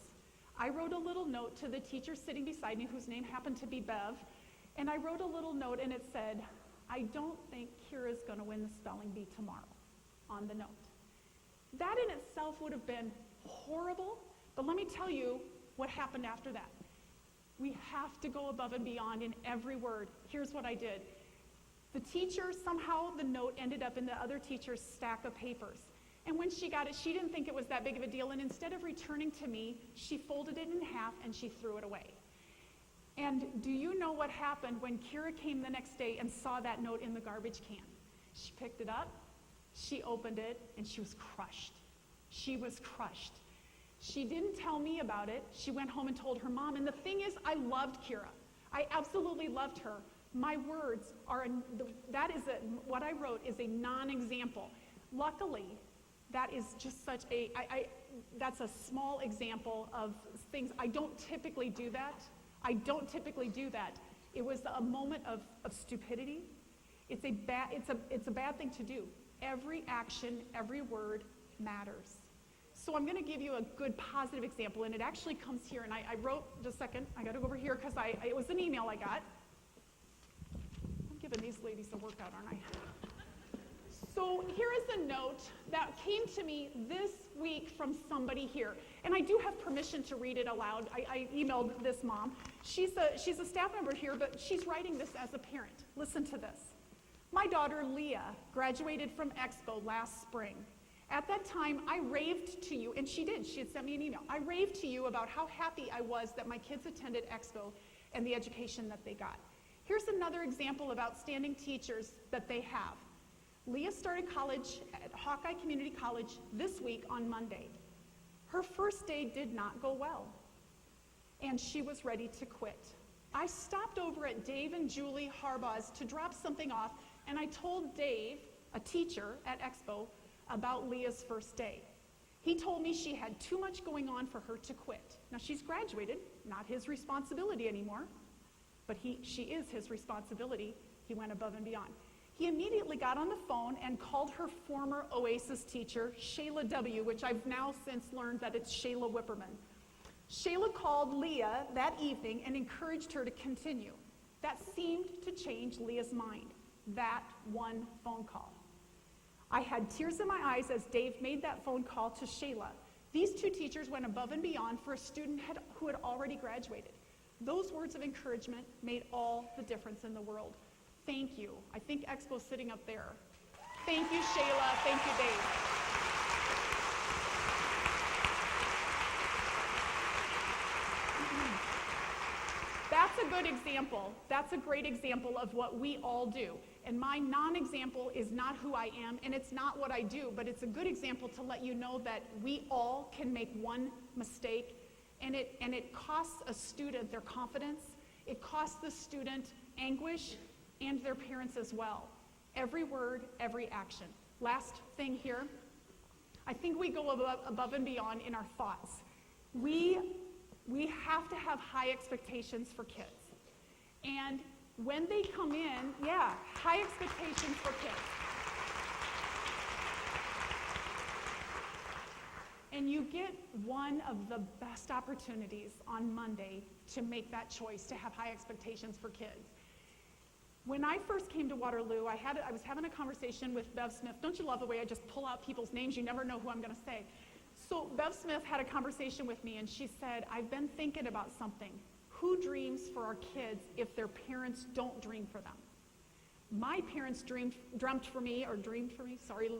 I wrote a little note to the teacher sitting beside me, whose name happened to be Bev, and I wrote a little note, and it said, I don't think Kira's going to win the spelling bee tomorrow, on the note. That in itself would have been horrible, but let me tell you what happened after that. We have to go above and beyond in every word. Here's what I did. The teacher, somehow the note ended up in the other teacher's stack of papers. And when she got it, she didn't think it was that big of a deal, and instead of returning to me, she folded it in half and she threw it away. And do you know what happened when Kira came the next day and saw that note in the garbage can? She picked it up, she opened it, and she was crushed. She was crushed. She didn't tell me about it. She went home and told her mom. And the thing is, I loved Kira. I absolutely loved her. My words are, what I wrote is a non-example. Luckily, that is just such that's a small example of things. I don't typically do that. It was a moment of stupidity. It's a bad thing to do. Every action, every word matters. So I'm going to give you a good positive example, and it actually comes here. And I wrote, just a second, I got to go over here because it was an email I got. I'm giving these ladies a workout, aren't I? So here is a note that came to me this week from somebody here. And I do have permission to read it aloud. I emailed this mom. She's a staff member here, but she's writing this as a parent. Listen to this. My daughter, Leah, graduated from Expo last spring. At that time, I raved to you, and she did. She had sent me an email. I raved to you about how happy I was that my kids attended Expo and the education that they got. Here's another example of outstanding teachers that they have. Leah started college at Hawkeye Community College this week on Monday. Her first day did not go well, and she was ready to quit. I stopped over at Dave and Julie Harbaugh's to drop something off, and I told Dave, a teacher at Expo, about Leah's first day. He told me she had too much going on for her to quit. Now, she's graduated, not his responsibility anymore, but she is his responsibility. He went above and beyond. He immediately got on the phone and called her former OASIS teacher, Shayla W., which I've now since learned that it's Shayla Whipperman. Shayla called Leah that evening and encouraged her to continue. That seemed to change Leah's mind, that one phone call. I had tears in my eyes as Dave made that phone call to Shayla. These two teachers went above and beyond for a student who had already graduated. Those words of encouragement made all the difference in the world. Thank you. I think Expo's sitting up there. Thank you, Shayla. Thank you, Dave. That's a good example. That's a great example of what we all do. And my non-example is not who I am, and it's not what I do, but it's a good example to let you know that we all can make one mistake, and it costs a student their confidence. It costs the student anguish and their parents as well. Every word, every action. Last thing here, I think we go above and beyond in our thoughts. We have to have high expectations for kids. And when they come in, high expectations for kids. And you get one of the best opportunities on Monday to make that choice, to have high expectations for kids. When I first came to Waterloo, I was having a conversation with Bev Smith. Don't you love the way I just pull out people's names? You never know who I'm going to say. So Bev Smith had a conversation with me, and she said, I've been thinking about something. Who dreams for our kids if their parents don't dream for them? My parents dreamt for me, sorry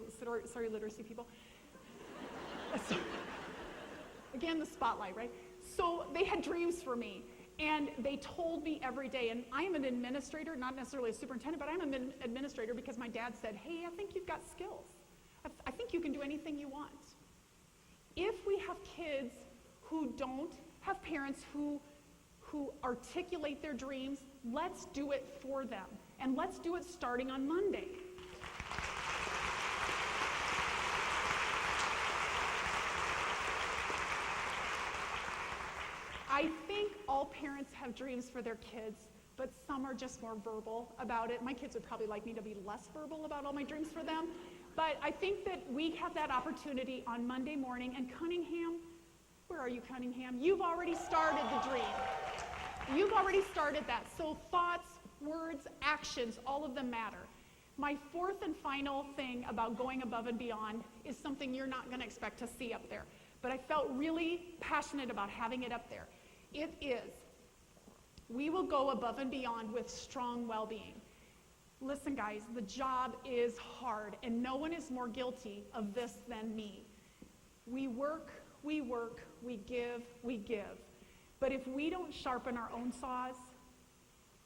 literacy people. Again, the spotlight, right? So they had dreams for me, and they told me every day, and I am an administrator, not necessarily a superintendent, but I'm an administrator because my dad said, hey, I think you've got skills. I think you can do anything you want. If we have kids who don't have parents who articulate their dreams, let's do it for them. And let's do it starting on Monday. I think all parents have dreams for their kids, but some are just more verbal about it. My kids would probably like me to be less verbal about all my dreams for them. But I think that we have that opportunity on Monday morning. And Cunningham, where are you, Cunningham? You've already started the dream. You've already started that. So thoughts, words, actions, all of them matter. My fourth and final thing about going above and beyond is something you're not going to expect to see up there. But I felt really passionate about having it up there. It is, we will go above and beyond with strong well-being. Listen, guys, the job is hard, and no one is more guilty of this than me. We work, we give, we give. But if we don't sharpen our own saws,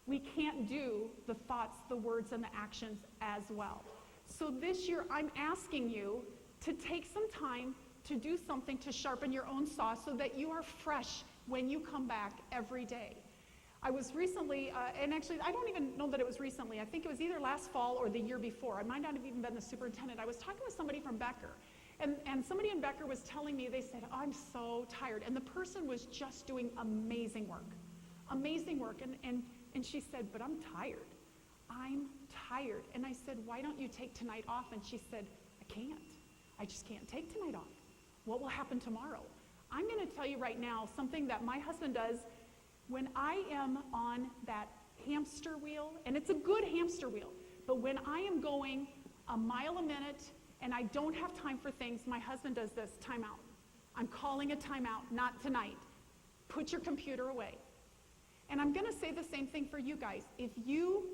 we can't do the thoughts, the words, and the actions as well. So this year, I'm asking you to take some time to do something to sharpen your own saw so that you are fresh when you come back every day. I was recently, and actually I don't even know that it was recently, I think it was either last fall or the year before. I might not have even been the superintendent. I was talking with somebody from Becker, and somebody in Becker was telling me, they said, oh, I'm so tired. And the person was just doing amazing work. And she said, but I'm tired. I'm tired. And I said, why don't you take tonight off? And she said, I can't. I just can't take tonight off. What will happen tomorrow? I'm going to tell you right now something that my husband does when I am on that hamster wheel, and it's a good hamster wheel, but when I am going a mile a minute and I don't have time for things, my husband does this, timeout. I'm calling a timeout, not tonight. Put your computer away. And I'm going to say the same thing for you guys. If you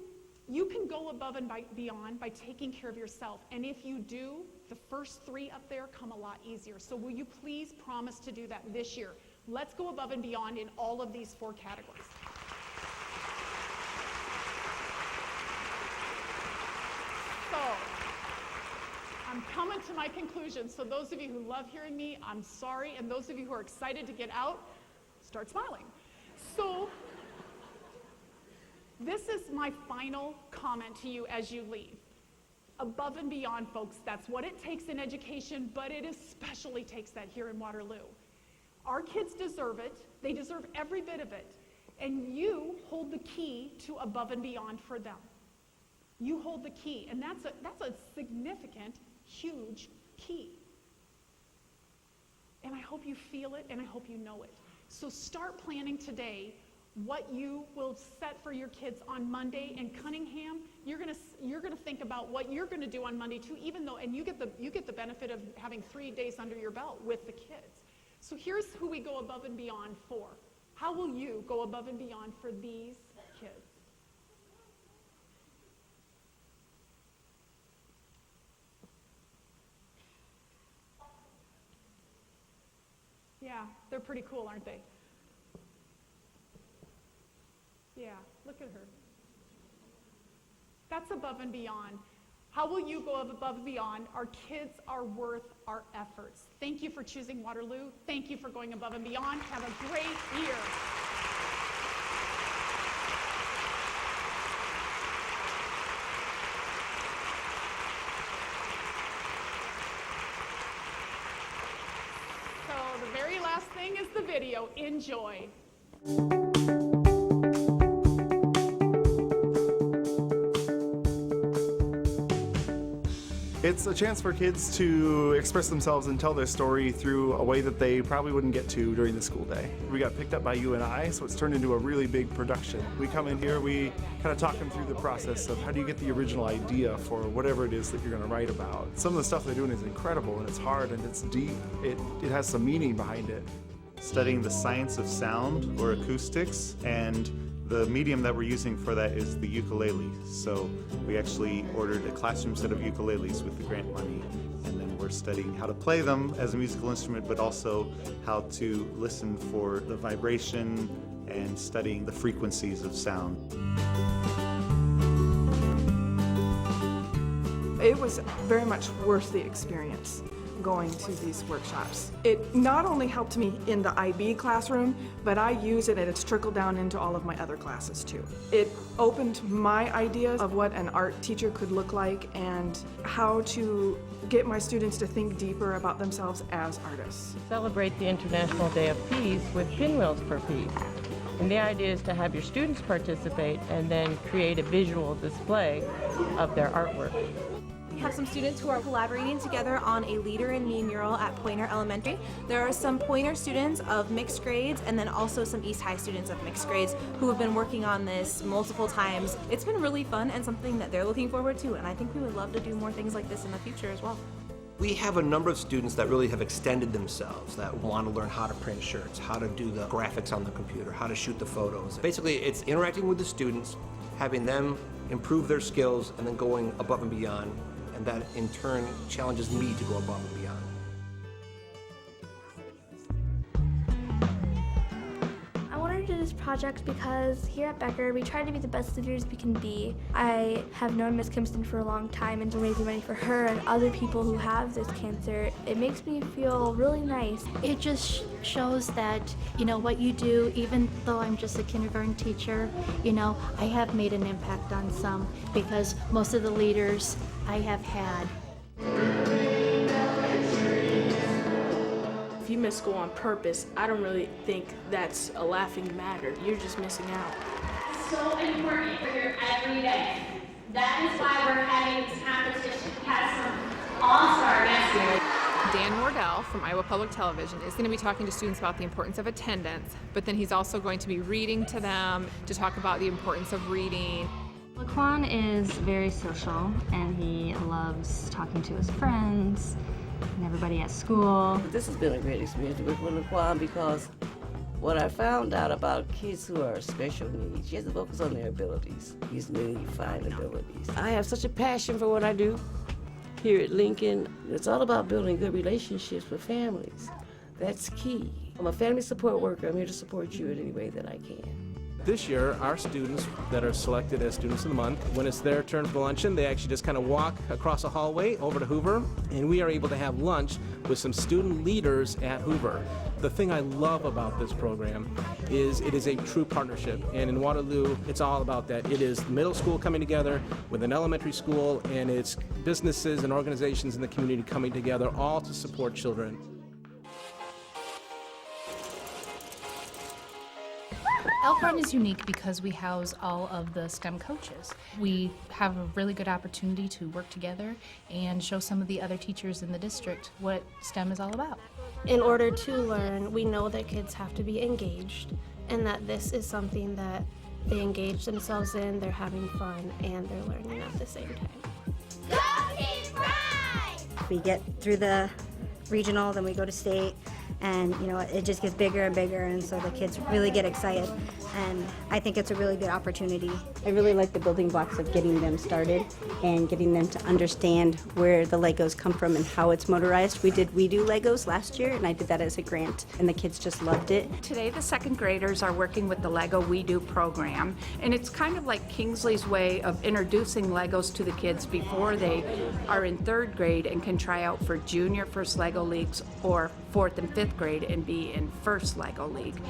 can go above and beyond by taking care of yourself, and if you do, the first three up there come a lot easier. So will you please promise to do that this year? Let's go above and beyond in all of these four categories. So, I'm coming to my conclusion. So those of you who love hearing me, I'm sorry. And those of you who are excited to get out, start smiling. So, this is my final comment to you as you leave. Above and beyond, folks, that's what it takes in education, but it especially takes that here in Waterloo. Our kids deserve it. They deserve every bit of it. And you hold the key to above and beyond for them. You hold the key, and that's a significant, huge key. And I hope you feel it, and I hope you know it. So start planning today what you will set for your kids on Monday. In Cunningham, you're gonna think about what you're gonna do on Monday too, even though, and you get the benefit of having 3 days under your belt with the kids. So here's who we go above and beyond for. How will you go above and beyond for these kids? Yeah, they're pretty cool, aren't they? Yeah, look at her. That's above and beyond. How will you go above and beyond? Our kids are worth our efforts. Thank you for choosing Waterloo. Thank you for going above and beyond. Have a great year. So the very last thing is the video. Enjoy. It's a chance for kids to express themselves and tell their story through a way that they probably wouldn't get to during the school day. We got picked up by UNI, so it's turned into a really big production. We come in here, we kind of talk them through the process of how do you get the original idea for whatever it is that you're going to write about. Some of the stuff they're doing is incredible, and it's hard, and it's deep. It has some meaning behind it. Studying the science of sound or acoustics, and the medium that we're using for that is the ukulele. So we actually ordered a classroom set of ukuleles with the grant money, and then we're studying how to play them as a musical instrument, but also how to listen for the vibration and studying the frequencies of sound. It was very much worth the experience going to these workshops. It not only helped me in the IB classroom, but I use it and it's trickled down into all of my other classes too. It opened my ideas of what an art teacher could look like and how to get my students to think deeper about themselves as artists. Celebrate the International Day of Peace with Pinwheels for Peace. And the idea is to have your students participate and then create a visual display of their artwork. We have some students who are collaborating together on a Leader in Me mural at Pointer Elementary. There are some Pointer students of mixed grades and then also some East High students of mixed grades who have been working on this multiple times. It's been really fun and something that they're looking forward to, and I think we would love to do more things like this in the future as well. We have a number of students that really have extended themselves, that want to learn how to print shirts, how to do the graphics on the computer, how to shoot the photos. Basically, it's interacting with the students, having them improve their skills, and then going above and beyond. And that in turn challenges me to go above and beyond. I wanted to do this project because here at Becker we try to be the best leaders we can be. I have known Miss Kimpston for a long time and we're raising money for her and other people who have this cancer. It makes me feel really nice. It just shows that, you know, what you do, even though I'm just a kindergarten teacher, you know, I have made an impact on some because most of the leaders I have had. If you miss school on purpose, I don't really think that's a laughing matter. You're just missing out. So important for your every day. That is why we're having this competition. We have some all-star guests here. Dan Wardell from Iowa Public Television is going to be talking to students about the importance of attendance, but then he's also going to be reading to them to talk about the importance of reading. Laquan is very social and he loves talking to his friends and everybody at school. This has been a great experience to work with Laquan because what I found out about kids who are special needs, you have to focus on their abilities, these really fine abilities. I have such a passion for what I do here at Lincoln. It's all about building good relationships with families. That's key. I'm a family support worker. I'm here to support you in any way that I can. This year, our students that are selected as Students of the Month, when it's their turn for luncheon, they actually just kind of walk across a hallway over to Hoover, and we are able to have lunch with some student leaders at Hoover. The thing I love about this program is it is a true partnership, and in Waterloo, it's all about that. It is middle school coming together with an elementary school, and it's businesses and organizations in the community coming together, all to support children. Elkhorn is unique because we house all of the STEM coaches. We have a really good opportunity to work together and show some of the other teachers in the district what STEM is all about. In order to learn, we know that kids have to be engaged, and that this is something that they engage themselves in, they're having fun, and they're learning at the same time. We get through the regional, then we go to state, and it just gets bigger and bigger, and so the kids really get excited, and I think it's a really good opportunity. I really like the building blocks of getting them started and getting them to understand where the Legos come from and how it's motorized. We do Legos last year, and I did that as a grant, and the kids just loved it. Today the second graders are working with the Lego We Do program, and it's kind of like Kingsley's way of introducing Legos to the kids before they are in third grade and can try out for junior first Lego leagues or fourth and fifth grade and be in first Lego league.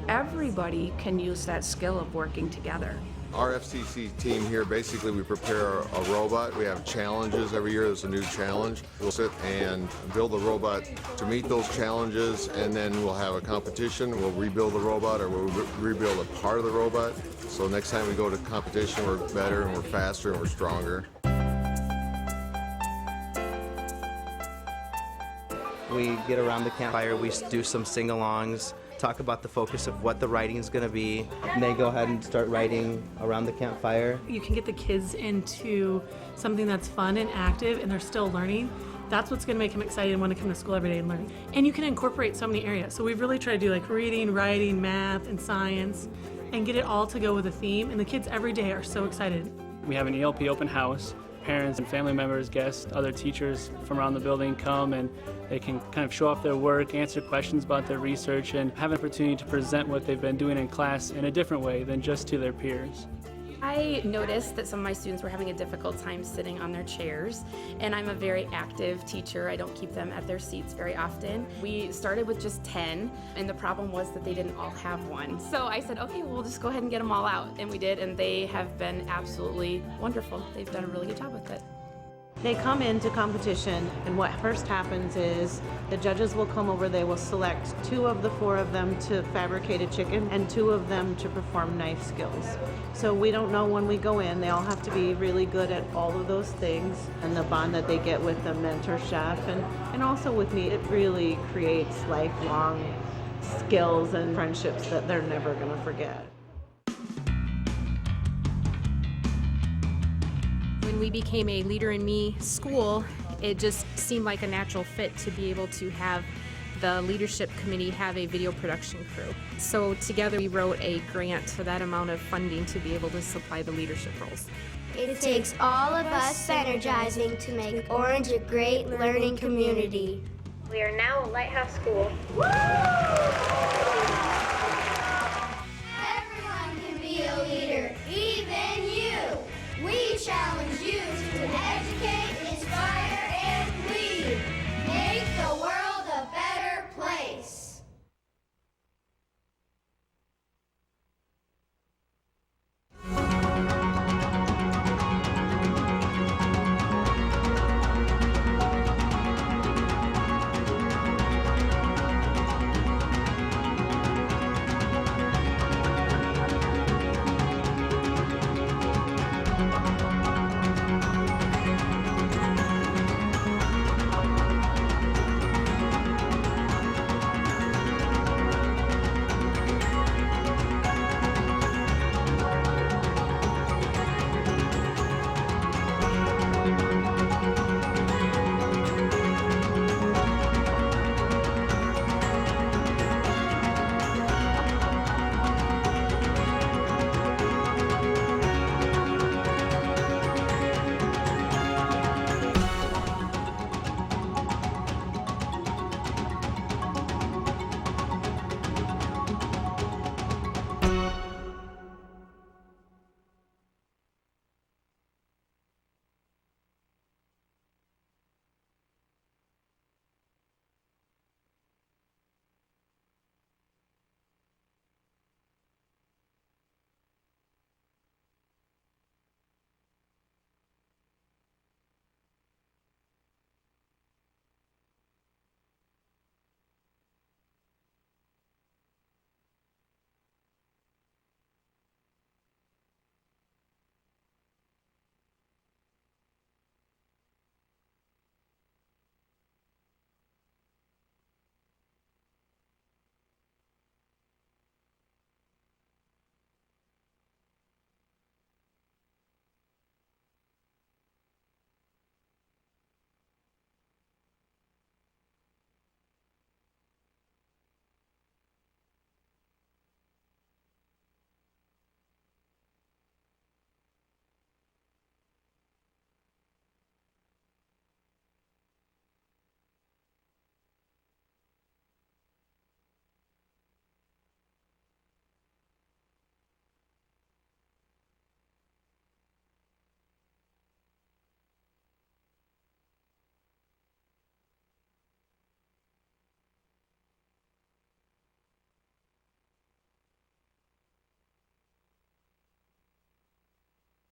Everybody can use that skill of working together. Our FCC team here, basically we prepare a robot. We have challenges every year. There's a new challenge. We'll sit and build the robot to meet those challenges, and then we'll have a competition. We'll rebuild the robot, or we'll rebuild a part of the robot. So next time we go to competition, we're better and we're faster and we're stronger. We get around the campfire, we do some sing-alongs, talk about the focus of what the writing is going to be, and they go ahead and start writing around the campfire. You can get the kids into something that's fun and active, and they're still learning. That's what's going to make them excited and want to come to school every day and learn. And you can incorporate so many areas. So we've really tried to do like reading, writing, math, and science, and get it all to go with a theme, and the kids every day are so excited. We have an ELP open house. Parents and family members, guests, other teachers from around the building come, and they can kind of show off their work, answer questions about their research, and have an opportunity to present what they've been doing in class in a different way than just to their peers. I noticed that some of my students were having a difficult time sitting on their chairs, and I'm a very active teacher. I don't keep them at their seats very often. We started with just 10, and the problem was that they didn't all have one. So I said, okay, well, we'll just go ahead and get them all out, and we did, and they have been absolutely wonderful. They've done a really good job with it. They come into competition, and what first happens is the judges will come over, they will select 2 of the 4 of them to fabricate a chicken and 2 of them to perform knife skills. So we don't know when we go in, they all have to be really good at all of those things, and the bond that they get with the mentor chef and also with me, it really creates lifelong skills and friendships that they're never going to forget. When we became a Leader in Me school, it just seemed like a natural fit to be able to have the leadership committee have a video production crew. So together we wrote a grant for that amount of funding to be able to supply the leadership roles. It takes all of us synergizing to make Orange a great learning community. We are now a Lighthouse School. Everyone can be a leader, even you. We challenge